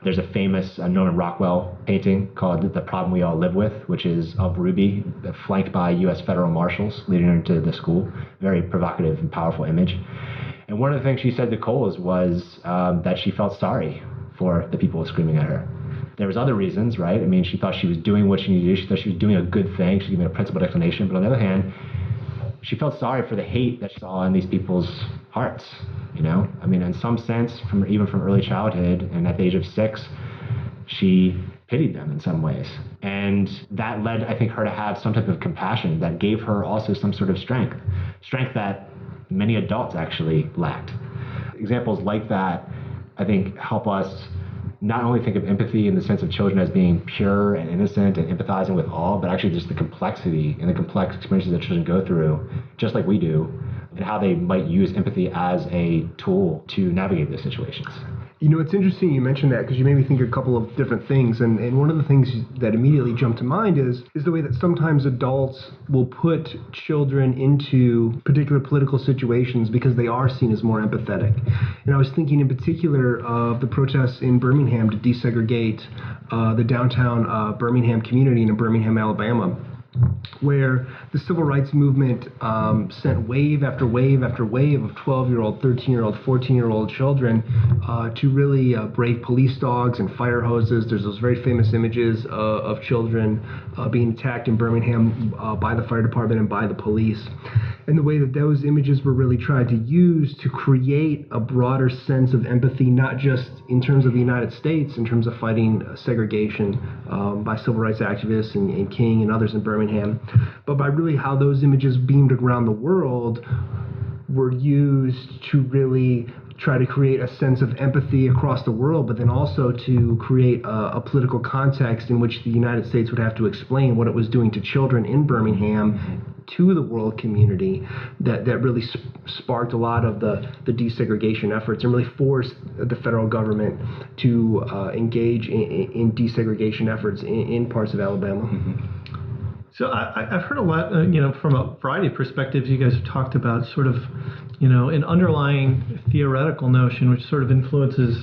Speaker 4: There's a famous Norman Rockwell painting called The Problem We All Live With, which is of Ruby, flanked by U.S. federal marshals leading her into the school. Very provocative and powerful image. And one of the things she said to Coles was that she felt sorry for the people screaming at her. There was other reasons, right? She thought she was doing what she needed to do. She thought she was doing a good thing. She was giving a principled explanation. But on the other hand, she felt sorry for the hate that she saw in these people's hearts. In some sense, even from early childhood, and at the age of 6, she pitied them in some ways. And that led, I think, her to have some type of compassion that gave her also some sort of strength that many adults actually lacked. Examples like that, I think, help us not only think of empathy in the sense of children as being pure and innocent and empathizing with all, but actually just the complexity and the complex experiences that children go through, just like we do, and how they might use empathy as a tool to navigate those situations.
Speaker 3: You know, it's interesting you mentioned that because you made me think a couple of different things. And one of the things that immediately jumped to mind is the way that sometimes adults will put children into particular political situations because they are seen as more empathetic. And I was thinking in particular of the protests in Birmingham to desegregate the downtown Birmingham community in Birmingham, Alabama, where the civil rights movement sent wave after wave after wave of 12-year-old, 13-year-old, 14-year-old children to really brave police dogs and fire hoses. There's those very famous images of children being attacked in Birmingham by the fire department and by the police. And the way that those images were really tried to use to create a broader sense of empathy, not just in terms of the United States, in terms of fighting segregation by civil rights activists and King and others in Birmingham, but by really how those images beamed around the world were used to really try to create a sense of empathy across the world, but then also to create a political context in which the United States would have to explain what it was doing to children in Birmingham to the world community that really sparked a lot of the desegregation efforts and really forced the federal government to engage in desegregation efforts in parts of Alabama.
Speaker 5: Mm-hmm. So I've heard a lot, from a variety of perspectives, you guys have talked about sort of, an underlying theoretical notion which sort of influences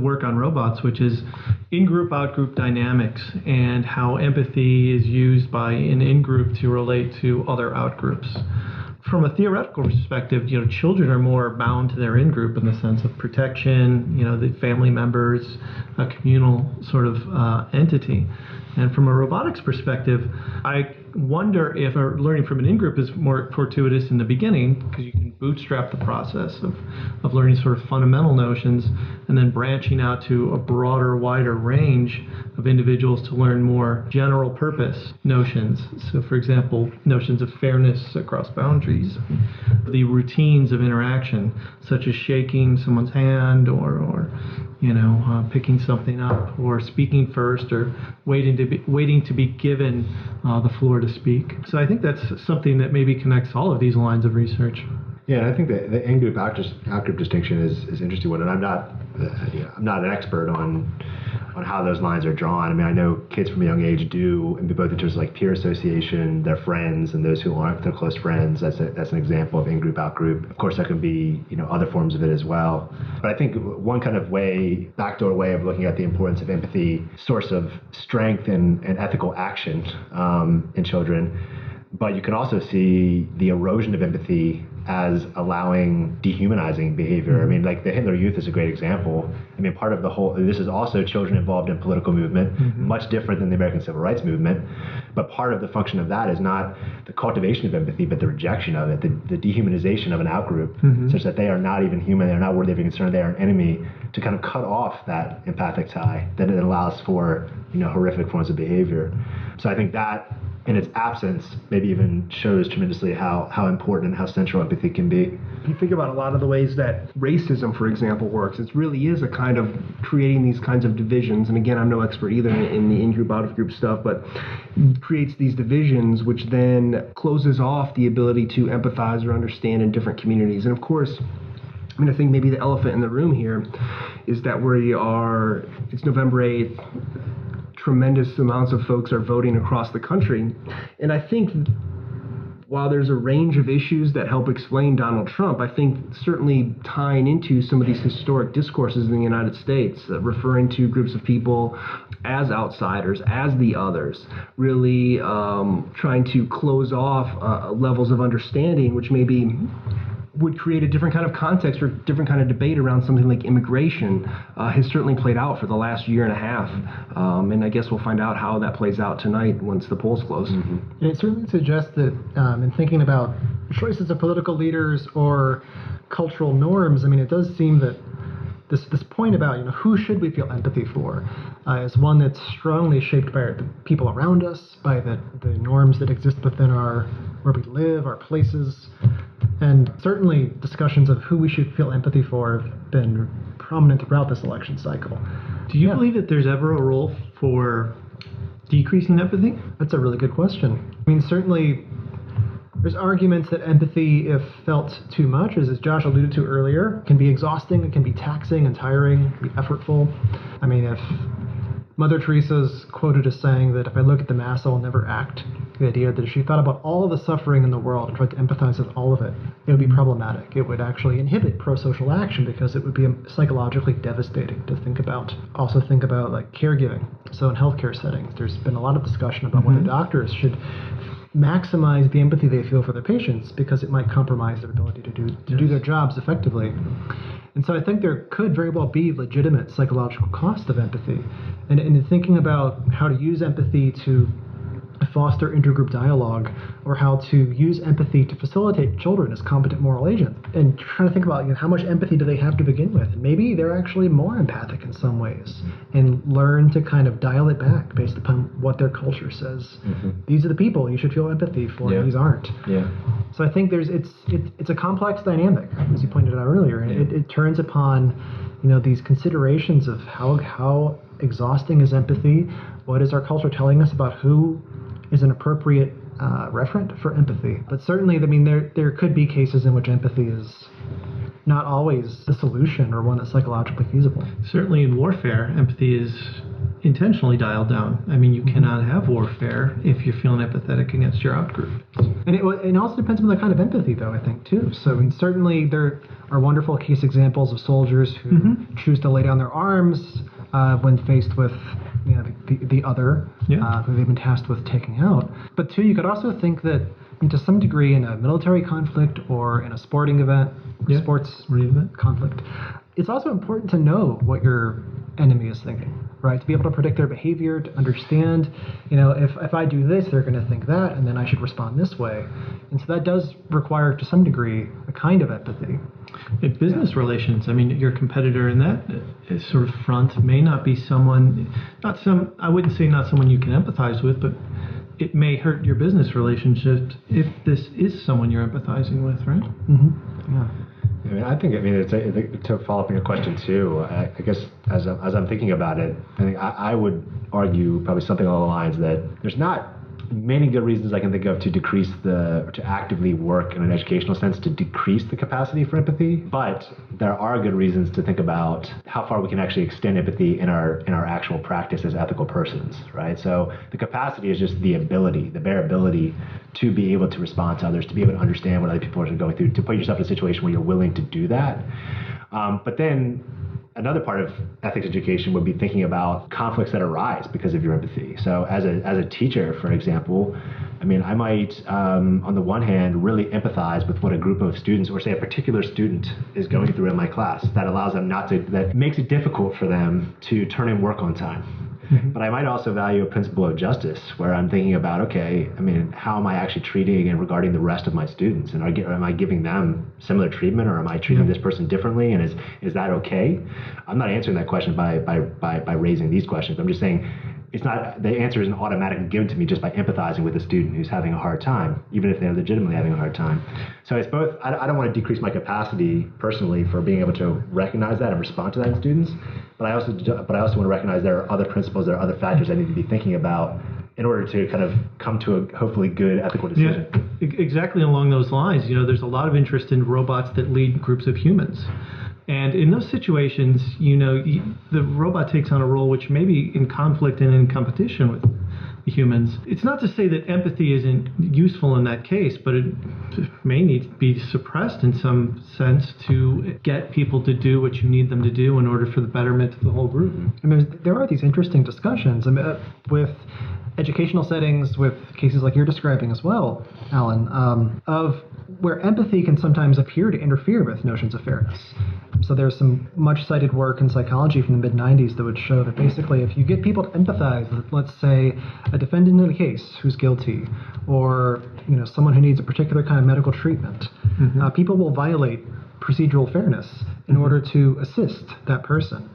Speaker 5: work on robots, which is in-group, out-group dynamics and how empathy is used by an in-group to relate to other out-groups. From a theoretical perspective, children are more bound to their in-group in the sense of protection, the family members, a communal sort of entity. And from a robotics perspective, I wonder if learning from an in-group is more fortuitous in the beginning because you can bootstrap the process of learning sort of fundamental notions and then branching out to a broader, wider range of individuals to learn more general purpose notions. So, for example, notions of fairness across boundaries, the routines of interaction, such as shaking someone's hand or picking something up, or speaking first, or waiting to be given the floor to speak. So I think that's something that maybe connects all of these lines of research.
Speaker 4: Yeah, and I think that the in-group out-group distinction is an interesting one, and I'm not an expert on how those lines are drawn. I mean, I know kids from a young age do, and both in terms of like peer association, their friends, and those who aren't their close friends. That's an example of in-group, out-group. Of course, that can be other forms of it as well. But I think one kind of backdoor way of looking at the importance of empathy, source of strength and ethical action in children. But you can also see the erosion of empathy as allowing dehumanizing behavior. I mean, like the Hitler Youth is a great example. I mean, part of this is also children involved in political movement, much different than the American Civil Rights Movement. But part of the function of that is not the cultivation of empathy, but the rejection of it, the dehumanization of an outgroup, such that they are not even human, they're not worthy of concern, they are an enemy, to kind of cut off that empathic tie that it allows for, horrific forms of behavior. So I think that, in its absence, maybe even shows tremendously how important and how central empathy can be.
Speaker 3: You think about a lot of the ways that racism, for example, works. It really is a kind of creating these kinds of divisions. And again, I'm no expert either in the in-group, out-of-group stuff, but creates these divisions, which then closes off the ability to empathize or understand in different communities. And of course, I think maybe the elephant in the room here is that it's November 8th, tremendous amounts of folks are voting across the country. And I think while there's a range of issues that help explain Donald Trump, I think certainly tying into some of these historic discourses in the United States, referring to groups of people as outsiders, as the others, really trying to close off levels of understanding, which maybe would create a different kind of context or different kind of debate around something like immigration, has certainly played out for the last year and a half. And I guess we'll find out how that plays out tonight once the polls close. And
Speaker 2: it certainly suggests that in thinking about choices of political leaders or cultural norms, it does seem that this point about who should we feel empathy for is one that's strongly shaped by the people around us, by the norms that exist within where we live, our places. And certainly discussions of who we should feel empathy for have been prominent throughout this election cycle.
Speaker 5: Do you believe that there's ever a role for decreasing empathy?
Speaker 2: That's a really good question. I mean, certainly there's arguments that empathy, if felt too much, as Josh alluded to earlier, can be exhausting, it can be taxing and tiring, be effortful. I mean, if Mother Teresa's quoted as saying that if I look at the mass, I will never act. The idea that if she thought about all of the suffering in the world and tried to empathize with all of it, it would be problematic. It would actually inhibit pro-social action because it would be psychologically devastating to think about. Also think about like caregiving. So in healthcare settings, there's been a lot of discussion about whether doctors should maximize the empathy they feel for their patients because it might compromise their ability to do their jobs effectively. And so I think there could very well be legitimate psychological cost of empathy. And in thinking about how to use empathy to foster intergroup dialogue, or how to use empathy to facilitate children as competent moral agents, and trying to think about how much empathy do they have to begin with, and maybe they're actually more empathic in some ways, and learn to kind of dial it back based upon what their culture says. These are the people you should feel empathy for, and these aren't. So I think it's a complex dynamic, as you pointed out earlier, and it turns upon these considerations of how exhausting is empathy, what is our culture telling us about who is an appropriate referent for empathy. But certainly, I mean, there could be cases in which empathy is not always the solution or one that's psychologically feasible.
Speaker 5: Certainly in warfare, empathy is intentionally dialed down. I mean, you cannot have warfare if you're feeling empathetic against your outgroup.
Speaker 2: And it also depends on the kind of empathy, though, I think, too. So, I mean, certainly there are wonderful case examples of soldiers who choose to lay down their arms when faced with the other who they've been tasked with taking out. But two, you could also think that to some degree in a military conflict or in a sporting event, sports conflict, it's also important to know what your enemy is thinking, right? To be able to predict their behavior, to understand, if I do this, they're going to think that, and then I should respond this way. And so that does require, to some degree, a kind of empathy.
Speaker 5: In business relations, I mean, your competitor in that sort of front may not be I wouldn't say not someone you can empathize with, but it may hurt your business relationships if this is someone you're empathizing with, right?
Speaker 4: I think it's to follow up on your question too. I guess as I'm thinking about it, I think I would argue probably something along the lines that there's not many good reasons I can think of to actively work in an educational sense to decrease the capacity for empathy, but there are good reasons to think about how far we can actually extend empathy in our actual practice as ethical persons, right? So the capacity is just the bare ability to be able to respond to others, to be able to understand what other people are going through, to put yourself in a situation where you're willing to do that. But then another part of ethics education would be thinking about conflicts that arise because of your empathy. So as a teacher, for example, I mean, I might, on the one hand, really empathize with what a group of students, or say a particular student, is going through in my class. That allows them that makes it difficult for them to turn in work on time. But I might also value a principle of justice, where I'm thinking about, okay, I mean, how am I actually treating and regarding the rest of my students? And am I giving them similar treatment, or am I treating this person differently? And is that okay? I'm not answering that question by raising these questions. I'm just saying the answer isn't automatically given to me just by empathizing with a student who's having a hard time, even if they're legitimately having a hard time. So it's both. I don't want to decrease my capacity personally for being able to recognize that and respond to that in students, but I also want to recognize there are other principles, there are other factors I need to be thinking about in order to kind of come to a hopefully good ethical decision.
Speaker 5: Yeah, exactly along those lines. There's a lot of interest in robots that lead groups of humans. And in those situations, the robot takes on a role which may be in conflict and in competition with the humans. It's not to say that empathy isn't useful in that case, but it may need to be suppressed in some sense to get people to do what you need them to do in order for the betterment of the whole group.
Speaker 2: I mean, there are these interesting discussions with educational settings, with cases like you're describing as well, Alan, of where empathy can sometimes appear to interfere with notions of fairness. So there's some much cited work in psychology from the mid-90s that would show that basically if you get people to empathize with, let's say, a defendant in a case who's guilty, or someone who needs a particular kind of medical treatment, people will violate procedural fairness in order to assist that person.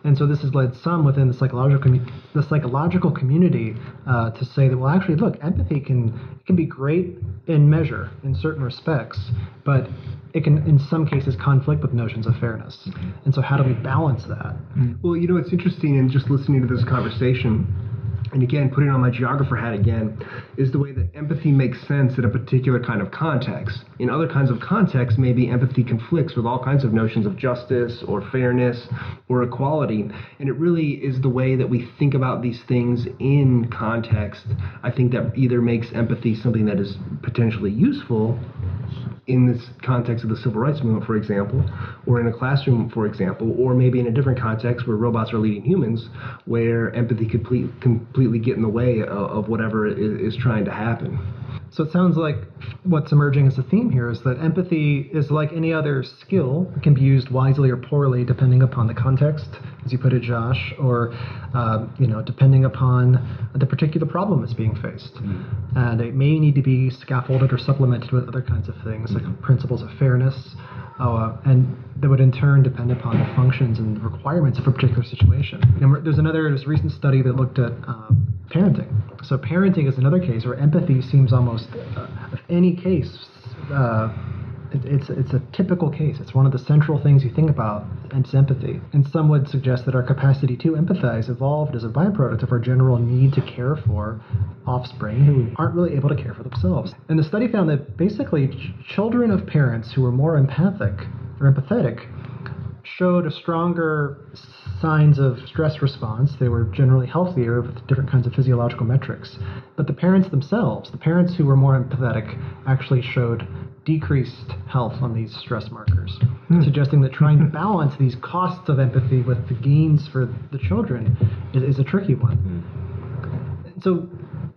Speaker 2: And so this has led some within the psychological community to say that, well, actually, look, empathy can be great in measure in certain respects, but it can, in some cases, conflict with notions of fairness. And so how do we balance that?
Speaker 3: Well, it's interesting in just listening to this conversation, and again, putting on my geographer hat again, is the way that empathy makes sense in a particular kind of context. In other kinds of contexts, maybe empathy conflicts with all kinds of notions of justice or fairness or equality. And it really is the way that we think about these things in context, I think, that either makes empathy something that is potentially useful in this context of the civil rights movement, for example, or in a classroom, for example, or maybe in a different context where robots are leading humans, where empathy could completely get in the way of whatever is trying to happen.
Speaker 2: So it sounds like what's emerging as a theme here is that empathy is like any other skill. It can be used wisely or poorly depending upon the context, as you put it, Josh, or depending upon the particular problem that's being faced. And it may need to be scaffolded or supplemented with other kinds of things, like principles of fairness, and that would in turn depend upon the functions and the requirements of a particular situation. And there's a recent study that looked at parenting. So parenting is another case where empathy seems almost, of any case, it's a typical case. It's one of the central things you think about, and it's empathy. And some would suggest that our capacity to empathize evolved as a byproduct of our general need to care for offspring who aren't really able to care for themselves. And the study found that basically children of parents who were more empathic or empathetic showed a stronger signs of stress response. They were generally healthier with different kinds of physiological metrics. But the parents themselves, the parents who were more empathetic, actually showed decreased health on these stress markers, suggesting that trying to balance these costs of empathy with the gains for the children is a tricky one. So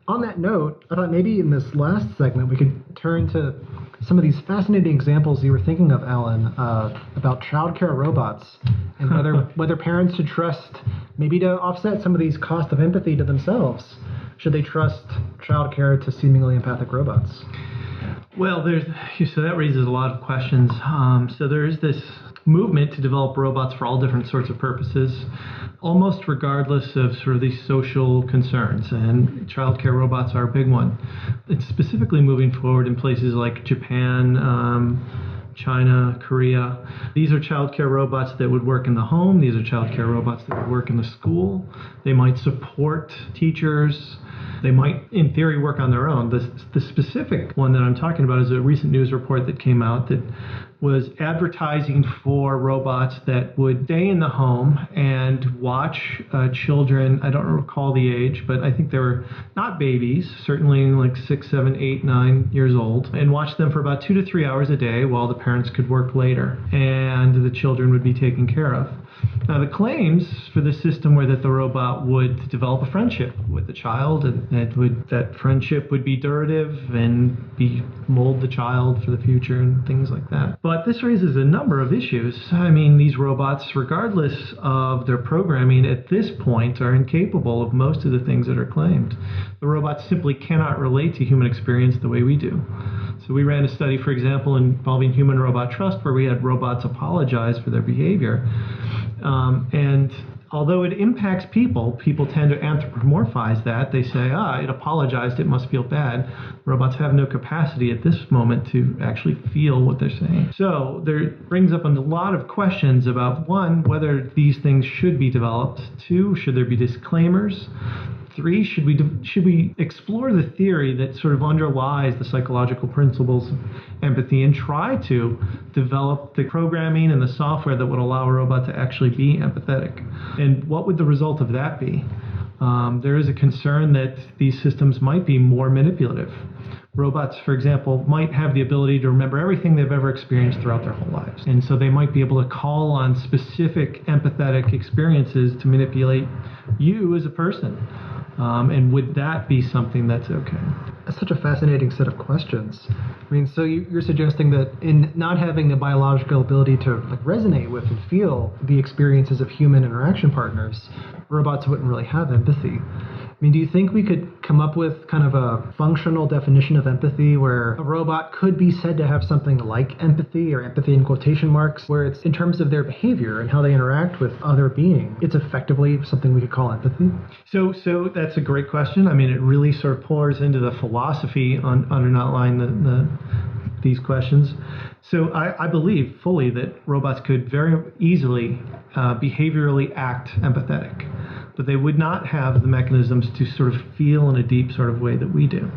Speaker 2: on that note, I thought maybe in this last segment we could turn to some of these fascinating examples you were thinking of, Alan, about childcare robots, and whether parents should trust, maybe to offset some of these costs of empathy to themselves, should they trust childcare to seemingly empathic robots?
Speaker 5: Well, so that raises a lot of questions. So there is this movement to develop robots for all different sorts of purposes, almost regardless of sort of these social concerns, and childcare robots are a big one. It's specifically moving forward in places like Japan, China, Korea. These are childcare robots that would work in the home. These are childcare robots that would work in the school. They might support teachers. They might, in theory, work on their own. The specific one that I'm talking about is a recent news report that came out that was advertising for robots that would stay in the home and watch children. I don't recall the age, but I think they were not babies, certainly like 6, 7, 8, 9 years old, and watch them for about 2 to 3 hours a day while the parents could work later, and the children would be taken care of. Now, the claims for the system were that the robot would develop a friendship with the child, and that friendship would be durative and mold the child for the future and things like that. But this raises a number of issues. I mean, these robots, regardless of their programming at this point, are incapable of most of the things that are claimed. The robots simply cannot relate to human experience the way we do. So we ran a study, for example, involving human-robot trust, where we had robots apologize for their behavior. And although it impacts people tend to anthropomorphize that. They say, it apologized, it must feel bad. Robots have no capacity at this moment to actually feel what they're saying. So there brings up a lot of questions about, one, whether these things should be developed. 2, should there be disclaimers? 3, should we explore the theory that sort of underlies the psychological principles of empathy and try to develop the programming and the software that would allow a robot to actually be empathetic? And what would the result of that be? There is a concern that these systems might be more manipulative. Robots, for example, might have the ability to remember everything they've ever experienced throughout their whole lives. And so they might be able to call on specific empathetic experiences to manipulate you as a person. And would that be something that's okay?
Speaker 2: That's such a fascinating set of questions. I mean, so you're suggesting that in not having the biological ability to resonate with and feel the experiences of human interaction partners, robots wouldn't really have empathy. I mean, do you think we could come up with kind of a functional definition of empathy where a robot could be said to have something like empathy, or empathy in quotation marks, where it's in terms of their behavior and how they interact with other beings. It's effectively something we could call empathy.
Speaker 5: So that's a great question. I mean, it really sort of pours into the philosophy underlying these questions. So I believe fully that robots could very easily behaviorally act empathetic, but they would not have the mechanisms to sort of feel in a deep sort of way that we do.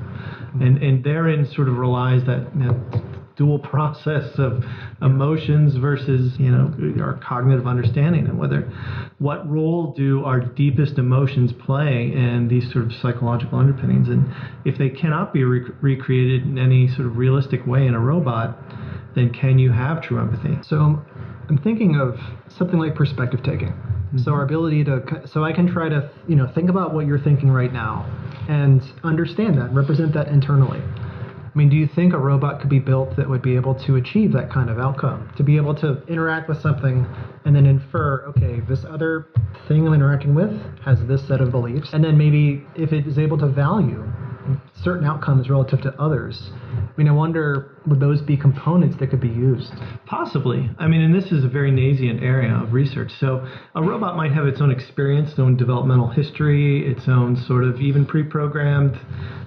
Speaker 5: And therein sort of relies that dual process of emotions versus, our cognitive understanding, and what role do our deepest emotions play in these sort of psychological underpinnings. And if they cannot be recreated in any sort of realistic way in a robot, then can you have true empathy?
Speaker 2: So I'm thinking of something like perspective taking. So our ability so I can try to, think about what you're thinking right now and understand that, represent that internally. I mean, do you think a robot could be built that would be able to achieve that kind of outcome? To be able to interact with something and then infer, okay, this other thing I'm interacting with has this set of beliefs, and then maybe if it is able to value certain outcomes relative to others, I wonder, would those be components that could be used?
Speaker 5: Possibly. And this is a very nascent area of research. So a robot might have its own experience, its own developmental history, its own sort of even pre-programmed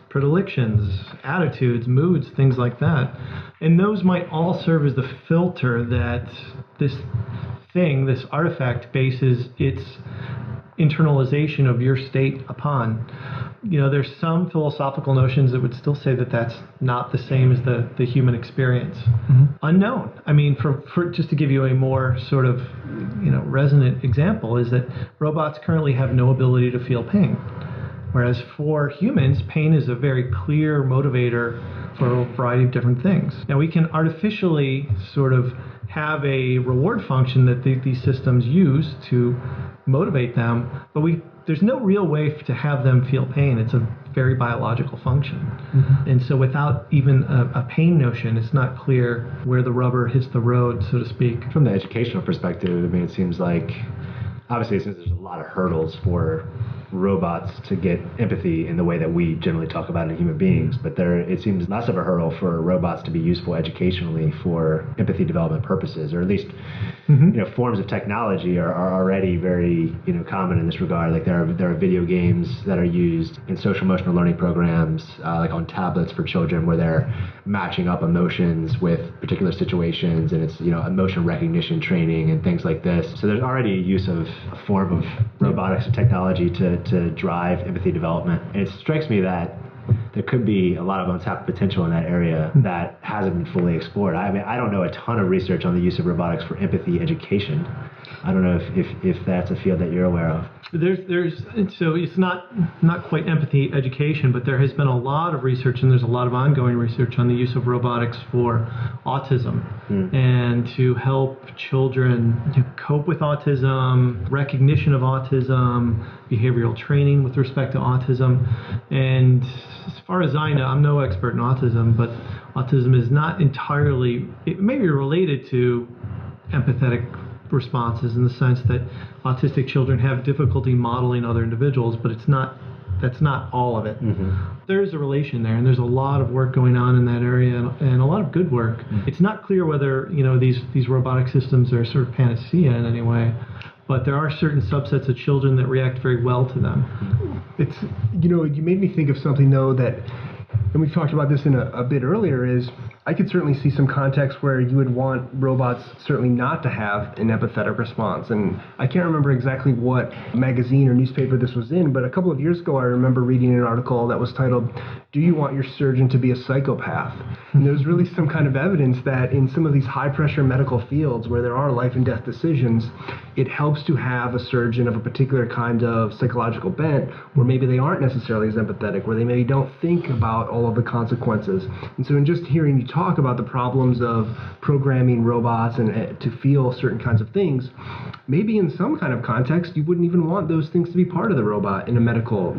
Speaker 5: predilections, attitudes, moods, things like that. And those might all serve as the filter that this artifact bases its internalization of your state upon. There's some philosophical notions that would still say that that's not the same as the human experience. Mm-hmm. Unknown. For just to give you a more sort of, resonant example, is that robots currently have no ability to feel pain. Whereas for humans, pain is a very clear motivator for a variety of different things. Now, we can artificially sort of have a reward function that these systems use to motivate them, but there's no real way to have them feel pain. It's a very biological function. Mm-hmm. And so without even a pain notion, it's not clear where the rubber hits the road, so to speak.
Speaker 4: From the educational perspective, it seems like, obviously, since there's a lot of hurdles for robots to get empathy in the way that we generally talk about in human beings, but it seems less of a hurdle for robots to be useful educationally for empathy development purposes, or at least forms of technology are already very common in this regard. Like there are video games that are used in social emotional learning programs, like on tablets for children, where they're matching up emotions with particular situations, and it's emotion recognition training and things like this. So there's already a use of a form of robotics and technology to drive empathy development. And it strikes me that there could be a lot of untapped potential in that area that hasn't been fully explored. I don't know a ton of research on the use of robotics for empathy education. I don't know if that's a field that you're aware of.
Speaker 5: So it's not quite empathy education, but there has been a lot of research, and there's a lot of ongoing research on the use of robotics for autism and to help children to cope with autism, recognition of autism, behavioral training with respect to autism. And as far as I know, I'm no expert in autism, but autism is not entirely, it may be related to empathetic responses in the sense that autistic children have difficulty modeling other individuals, but that's not all of it. Mm-hmm. There's a relation there, and there's a lot of work going on in that area, and a lot of good work. Mm-hmm. It's not clear whether these robotic systems are sort of panacea in any way, but there are certain subsets of children that react very well to them.
Speaker 3: It's you made me think of something though that, and we talked about this in a bit earlier, is I could certainly see some context where you would want robots certainly not to have an empathetic response. And I can't remember exactly what magazine or newspaper this was in, but a couple of years ago I remember reading an article that was titled, "Do You Want Your Surgeon to Be a Psychopath?" And there's really some kind of evidence that in some of these high-pressure medical fields where there are life and death decisions, it helps to have a surgeon of a particular kind of psychological bent where maybe they aren't necessarily as empathetic, where they maybe don't think about all of the consequences. And so in just hearing you talk about the problems of programming robots and to feel certain kinds of things, maybe in some kind of context you wouldn't even want those things to be part of the robot in a medical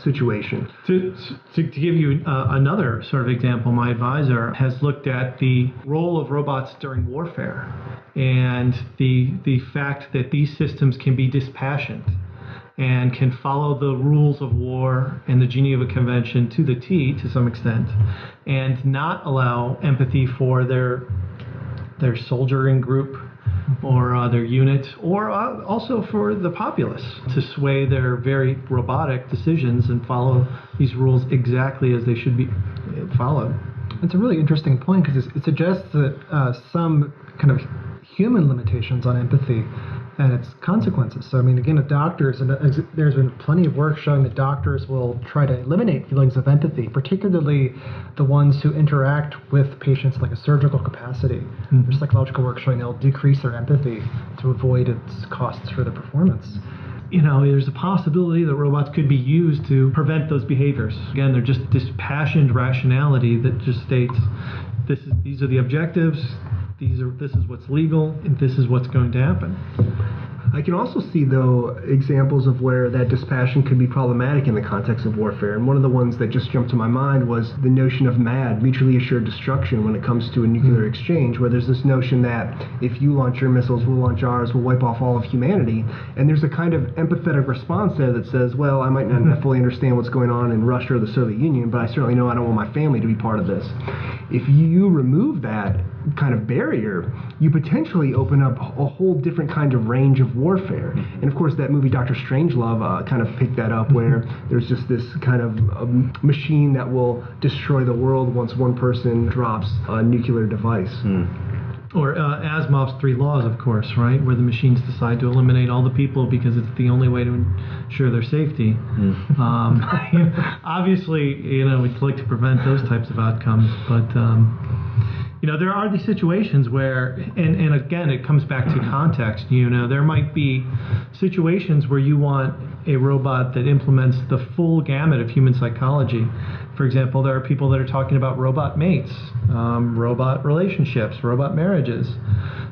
Speaker 3: situation.
Speaker 5: To give you another sort of example, my advisor has looked at the role of robots during warfare and the fact that these systems can be dispassionate. and can follow the rules of war and the Geneva Convention to the T to some extent, and not allow empathy for their soldiering group or their unit, or also for the populace to sway their very robotic decisions and follow these rules exactly as they should be followed.
Speaker 2: It's a really interesting point because it suggests that some kind of human limitations on empathy and its consequences. So, I mean, again, with doctors, and there's been plenty of work showing that doctors will try to eliminate feelings of empathy, particularly the ones who interact with patients like a surgical capacity. There's psychological work showing they'll decrease their empathy to avoid its costs for the performance.
Speaker 5: You know, there's a possibility that robots could be used to prevent those behaviors. Again, they're just dispassionate rationality that just states these are the objectives, this is what's legal, and this is what's going to happen.
Speaker 3: I can also see, though, examples of where that dispassion could be problematic in the context of warfare. And one of the ones that just jumped to my mind was the notion of MAD, mutually assured destruction, when it comes to a nuclear exchange, where there's this notion that if you launch your missiles, we'll launch ours, we'll wipe off all of humanity. And there's a kind of empathetic response there that says, well, I might not fully understand what's going on in Russia or the Soviet Union, but I certainly know I don't want my family to be part of this. If you remove that kind of barrier, you potentially open up a whole different kind of range of warfare. And of course, that movie Dr. Strangelove kind of picked that up, where there's just this kind of machine that will destroy the world once one person drops a nuclear device.
Speaker 5: Or Asimov's 3 laws, of course, right? Where the machines decide to eliminate all the people because it's the only way to ensure their safety. Obviously, we'd like to prevent those types of outcomes, but there are these situations where, and again, it comes back to context. There might be situations where you want a robot that implements the full gamut of human psychology. For example, there are people that are talking about robot mates, robot relationships, robot marriages.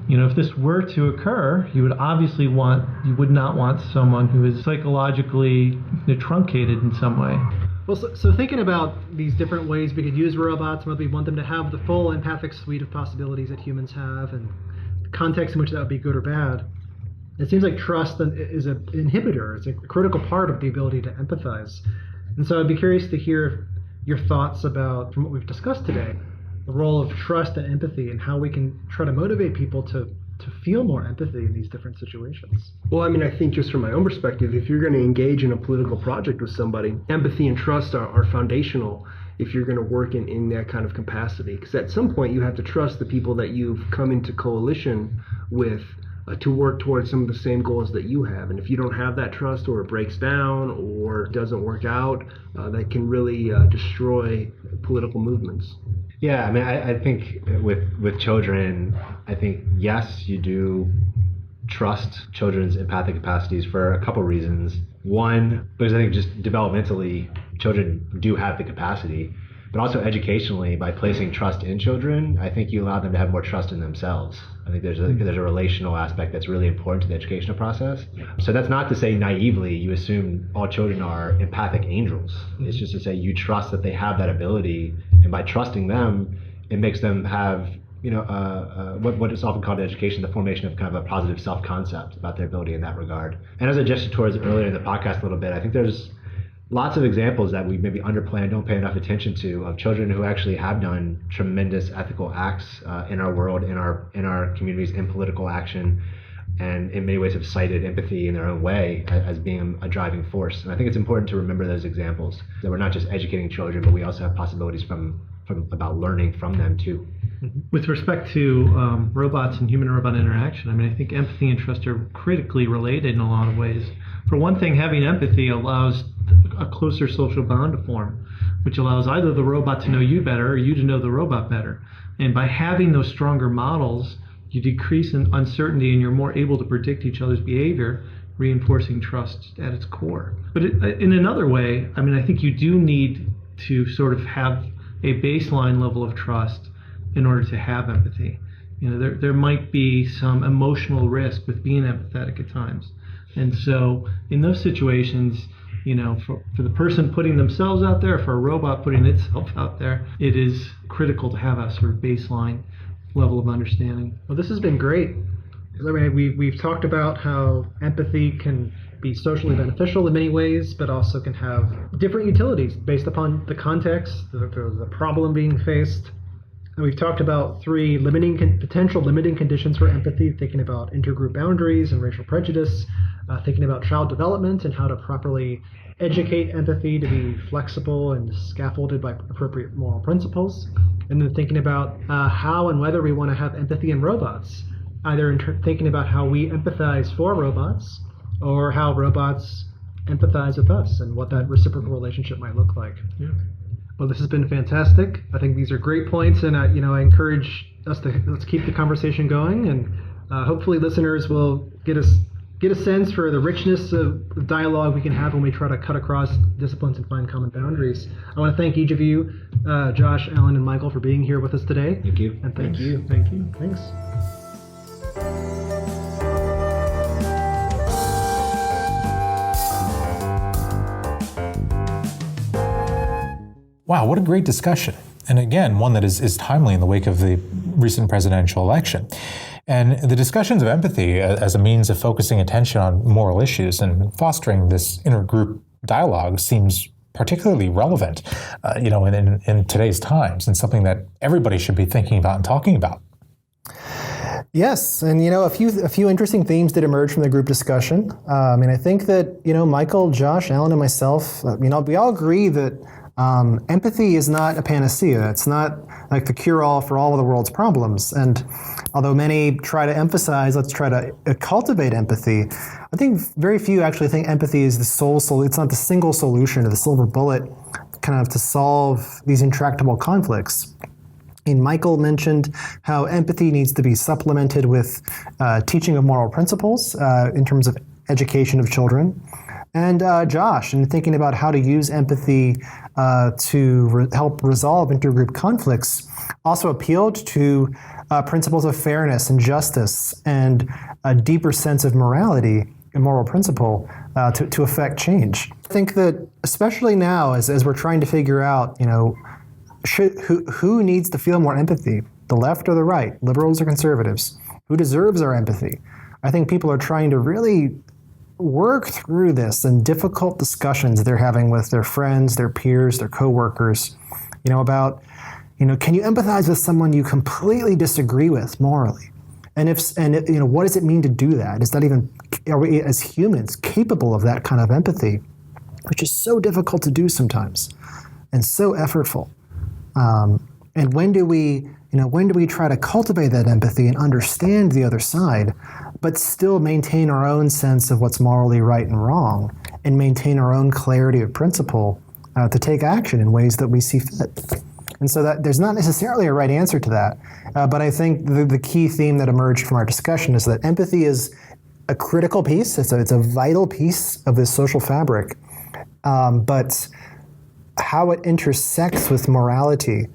Speaker 5: If this were to occur, you would not want someone who is psychologically truncated in some way.
Speaker 2: Well, so thinking about these different ways we could use robots, whether we want them to have the full empathic suite of possibilities that humans have, and the context in which that would be good or bad, it seems like trust is an inhibitor. It's a critical part of the ability to empathize. And so I'd be curious to hear your thoughts about, from what we've discussed today, the role of trust and empathy and how we can try to motivate people to feel more empathy in these different situations.
Speaker 3: Well, I think just from my own perspective, if you're going to engage in a political project with somebody, empathy and trust are foundational if you're going to work in that kind of capacity. Because at some point you have to trust the people that you've come into coalition with to work towards some of the same goals that you have. And if you don't have that trust, or it breaks down or doesn't work out, that can really destroy political movements.
Speaker 4: Yeah, I think with children, I think, yes, you do trust children's empathic capacities for a couple reasons. One, because I think just developmentally, children do have the capacity, but also educationally, by placing trust in children, I think you allow them to have more trust in themselves. I think there's a relational aspect that's really important to the educational process. So that's not to say naively you assume all children are empathic angels. It's just to say you trust that they have that ability, and by trusting them, it makes them have what is often called in education the formation of kind of a positive self-concept about their ability in that regard. And as I gestured towards earlier in the podcast a little bit, I think there's lots of examples that we maybe underplay and don't pay enough attention to of children who actually have done tremendous ethical acts in our world, in our communities, in political action, and in many ways have cited empathy in their own way as being a driving force. And I think it's important to remember those examples, that we're not just educating children, but we also have possibilities from about learning from them too.
Speaker 5: With respect to robots and human-robot interaction, I think empathy and trust are critically related in a lot of ways. For one thing, having empathy allows a closer social bond to form, which allows either the robot to know you better or you to know the robot better. And by having those stronger models, you decrease in uncertainty and you're more able to predict each other's behavior, reinforcing trust at its core. But in another way, I think you do need to sort of have a baseline level of trust in order to have empathy. There might be some emotional risk with being empathetic at times. And so in those situations, for the person putting themselves out there, for a robot putting itself out there, it is critical to have a sort of baseline level of understanding.
Speaker 2: Well, this has been great. We've talked about how empathy can be socially beneficial in many ways, but also can have different utilities based upon the context, the problem being faced. And we've talked about three potential limiting conditions for empathy, thinking about intergroup boundaries and racial prejudice, thinking about child development and how to properly educate empathy to be flexible and scaffolded by appropriate moral principles, and then thinking about how and whether we want to have empathy in robots, either thinking about how we empathize for robots or how robots empathize with us and what that reciprocal relationship might look like.
Speaker 5: Yeah.
Speaker 2: Well, this has been fantastic. I think these are great points, and I encourage us to let's keep the conversation going, and hopefully listeners will get a sense for the richness of dialogue we can have when we try to cut across disciplines and find common boundaries. I want to thank each of you, Josh, Alan, and Michael, for being here with us today.
Speaker 4: Thank you.
Speaker 2: And thank you.
Speaker 5: Thank you.
Speaker 2: Thanks.
Speaker 1: Wow, what a great discussion. And again, one that is timely in the wake of the recent presidential election. And the discussions of empathy as a means of focusing attention on moral issues and fostering this intergroup dialogue seems particularly relevant, in today's times, and something that everybody should be thinking about and talking about.
Speaker 2: Yes, and a few interesting themes did emerge from the group discussion. I think that Michael, Josh, Alan, and myself, we all agree that empathy is not a panacea. It's not like the cure-all for all of the world's problems. And although many try to emphasize, let's try to cultivate empathy, I think very few actually think empathy is the sole solution. It's not the single solution or the silver bullet kind of to solve these intractable conflicts. And Michael mentioned how empathy needs to be supplemented with teaching of moral principles in terms of education of children. And Josh, in thinking about how to use empathy to help resolve intergroup conflicts, also appealed to principles of fairness and justice and a deeper sense of morality and moral principle to affect change. I think that especially now, as we're trying to figure out, who needs to feel more empathy, the left or the right, liberals or conservatives, who deserves our empathy? I think people are trying to really work through this and difficult discussions they're having with their friends, their peers, their coworkers, about, can you empathize with someone you completely disagree with morally? And what does it mean to do that? Is that even, are we as humans capable of that kind of empathy, which is so difficult to do sometimes and so effortful? And when do we try to cultivate that empathy and understand the other side, but still maintain our own sense of what's morally right and wrong, and maintain our own clarity of principle to take action in ways that we see fit? And so that there's not necessarily a right answer to that, but I think the key theme that emerged from our discussion is that empathy is a critical piece. It's a vital piece of this social fabric, but how it intersects with morality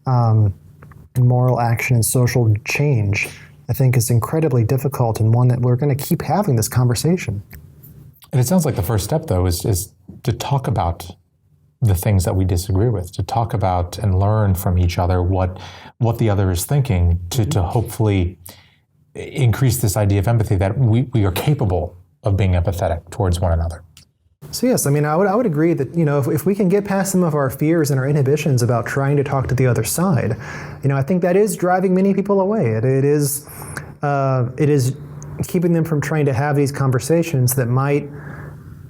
Speaker 2: and moral action and social change, I think, is incredibly difficult, and one that we're going to keep having this conversation.
Speaker 1: And it sounds like the first step, though, is to talk about the things that we disagree with, to talk about and learn from each other what the other is thinking, to hopefully increase this idea of empathy, that we are capable of being empathetic towards one another.
Speaker 2: So yes, I would agree that if we can get past some of our fears and our inhibitions about trying to talk to the other side, I think that is driving many people away. It is keeping them from trying to have these conversations that might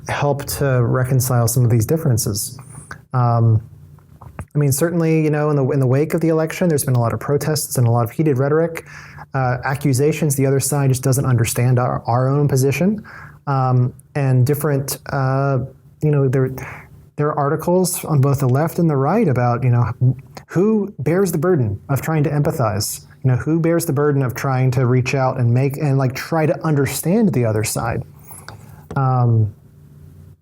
Speaker 2: help to reconcile some of these differences. Certainly, in the wake of the election, there's been a lot of protests and a lot of heated rhetoric, accusations. The other side just doesn't understand our own position. And different, there are articles on both the left and the right about, who bears the burden of trying to empathize, who bears the burden of trying to reach out and try to understand the other side. And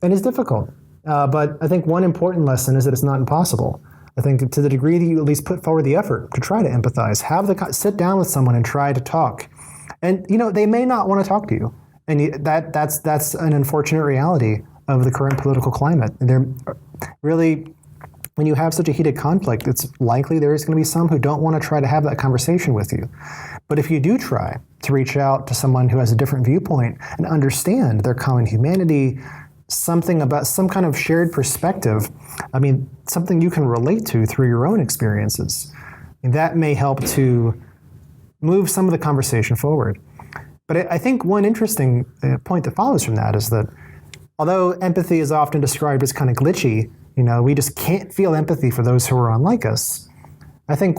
Speaker 2: it's difficult. But I think one important lesson is that it's not impossible. I think to the degree that you at least put forward the effort to try to empathize, sit down with someone and try to talk. And, they may not want to talk to you. And that's an unfortunate reality of the current political climate. There really, when you have such a heated conflict, it's likely there is going to be some who don't want to try to have that conversation with you. But if you do try to reach out to someone who has a different viewpoint and understand their common humanity, something about some kind of shared perspective, something you can relate to through your own experiences, that may help to move some of the conversation forward. But I think one interesting point that follows from that is that although empathy is often described as kind of glitchy, we just can't feel empathy for those who are unlike us. I think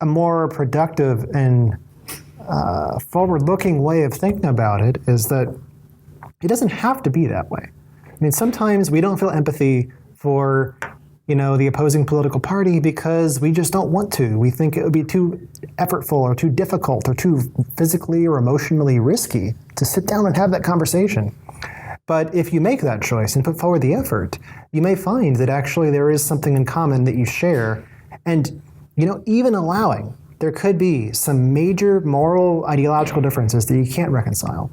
Speaker 2: a more productive and forward-looking way of thinking about it is that it doesn't have to be that way. Sometimes we don't feel empathy for, the opposing political party because we just don't want to. We think it would be too effortful or too difficult or too physically or emotionally risky to sit down and have that conversation. But if you make that choice and put forward the effort, you may find that actually there is something in common that you share. And, even allowing there could be some major moral, ideological differences that you can't reconcile,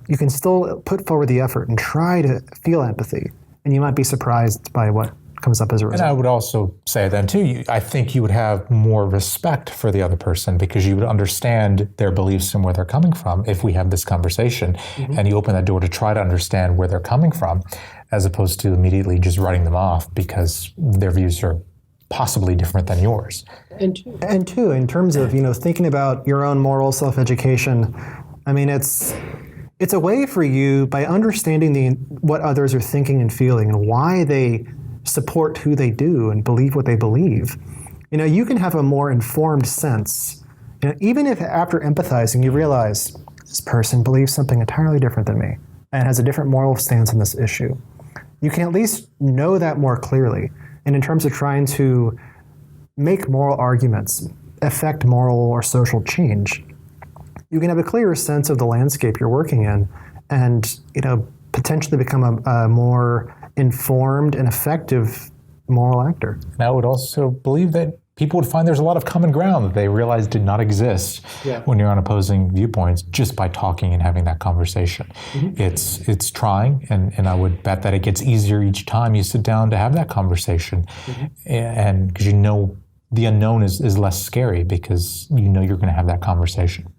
Speaker 2: you can still put forward the effort and try to feel empathy. And you might be surprised by what comes up as a result.
Speaker 1: And I would also say then too, I think you would have more respect for the other person because you would understand their beliefs and where they're coming from if we have this conversation and you open that door to try to understand where they're coming from as opposed to immediately just writing them off because their views are possibly different than yours.
Speaker 2: And two, in terms of, thinking about your own moral self-education, it's a way for you, by understanding what others are thinking and feeling and why they support who they do and believe what they believe, you can have a more informed sense. Even if after empathizing you realize this person believes something entirely different than me and has a different moral stance on this issue, you can at least know that more clearly. And in terms of trying to make moral arguments, affect moral or social change, you can have a clearer sense of the landscape you're working in and, potentially become a more informed and effective moral actor.
Speaker 1: And I would also believe that people would find there's a lot of common ground that they realized did not exist when you're on opposing viewpoints just by talking and having that conversation. It's trying, and I would bet that it gets easier each time you sit down to have that conversation. And because the unknown is less scary because you're going to have that conversation.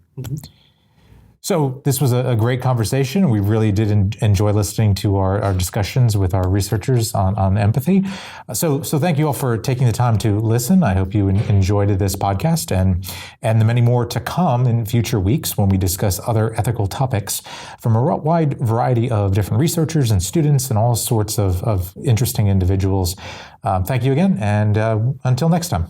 Speaker 1: So this was a great conversation. We really did enjoy listening to our discussions with our researchers on empathy. So thank you all for taking the time to listen. I hope you enjoyed this podcast and the many more to come in future weeks when we discuss other ethical topics from a wide variety of different researchers and students and all sorts of interesting individuals. Thank you again, and until next time.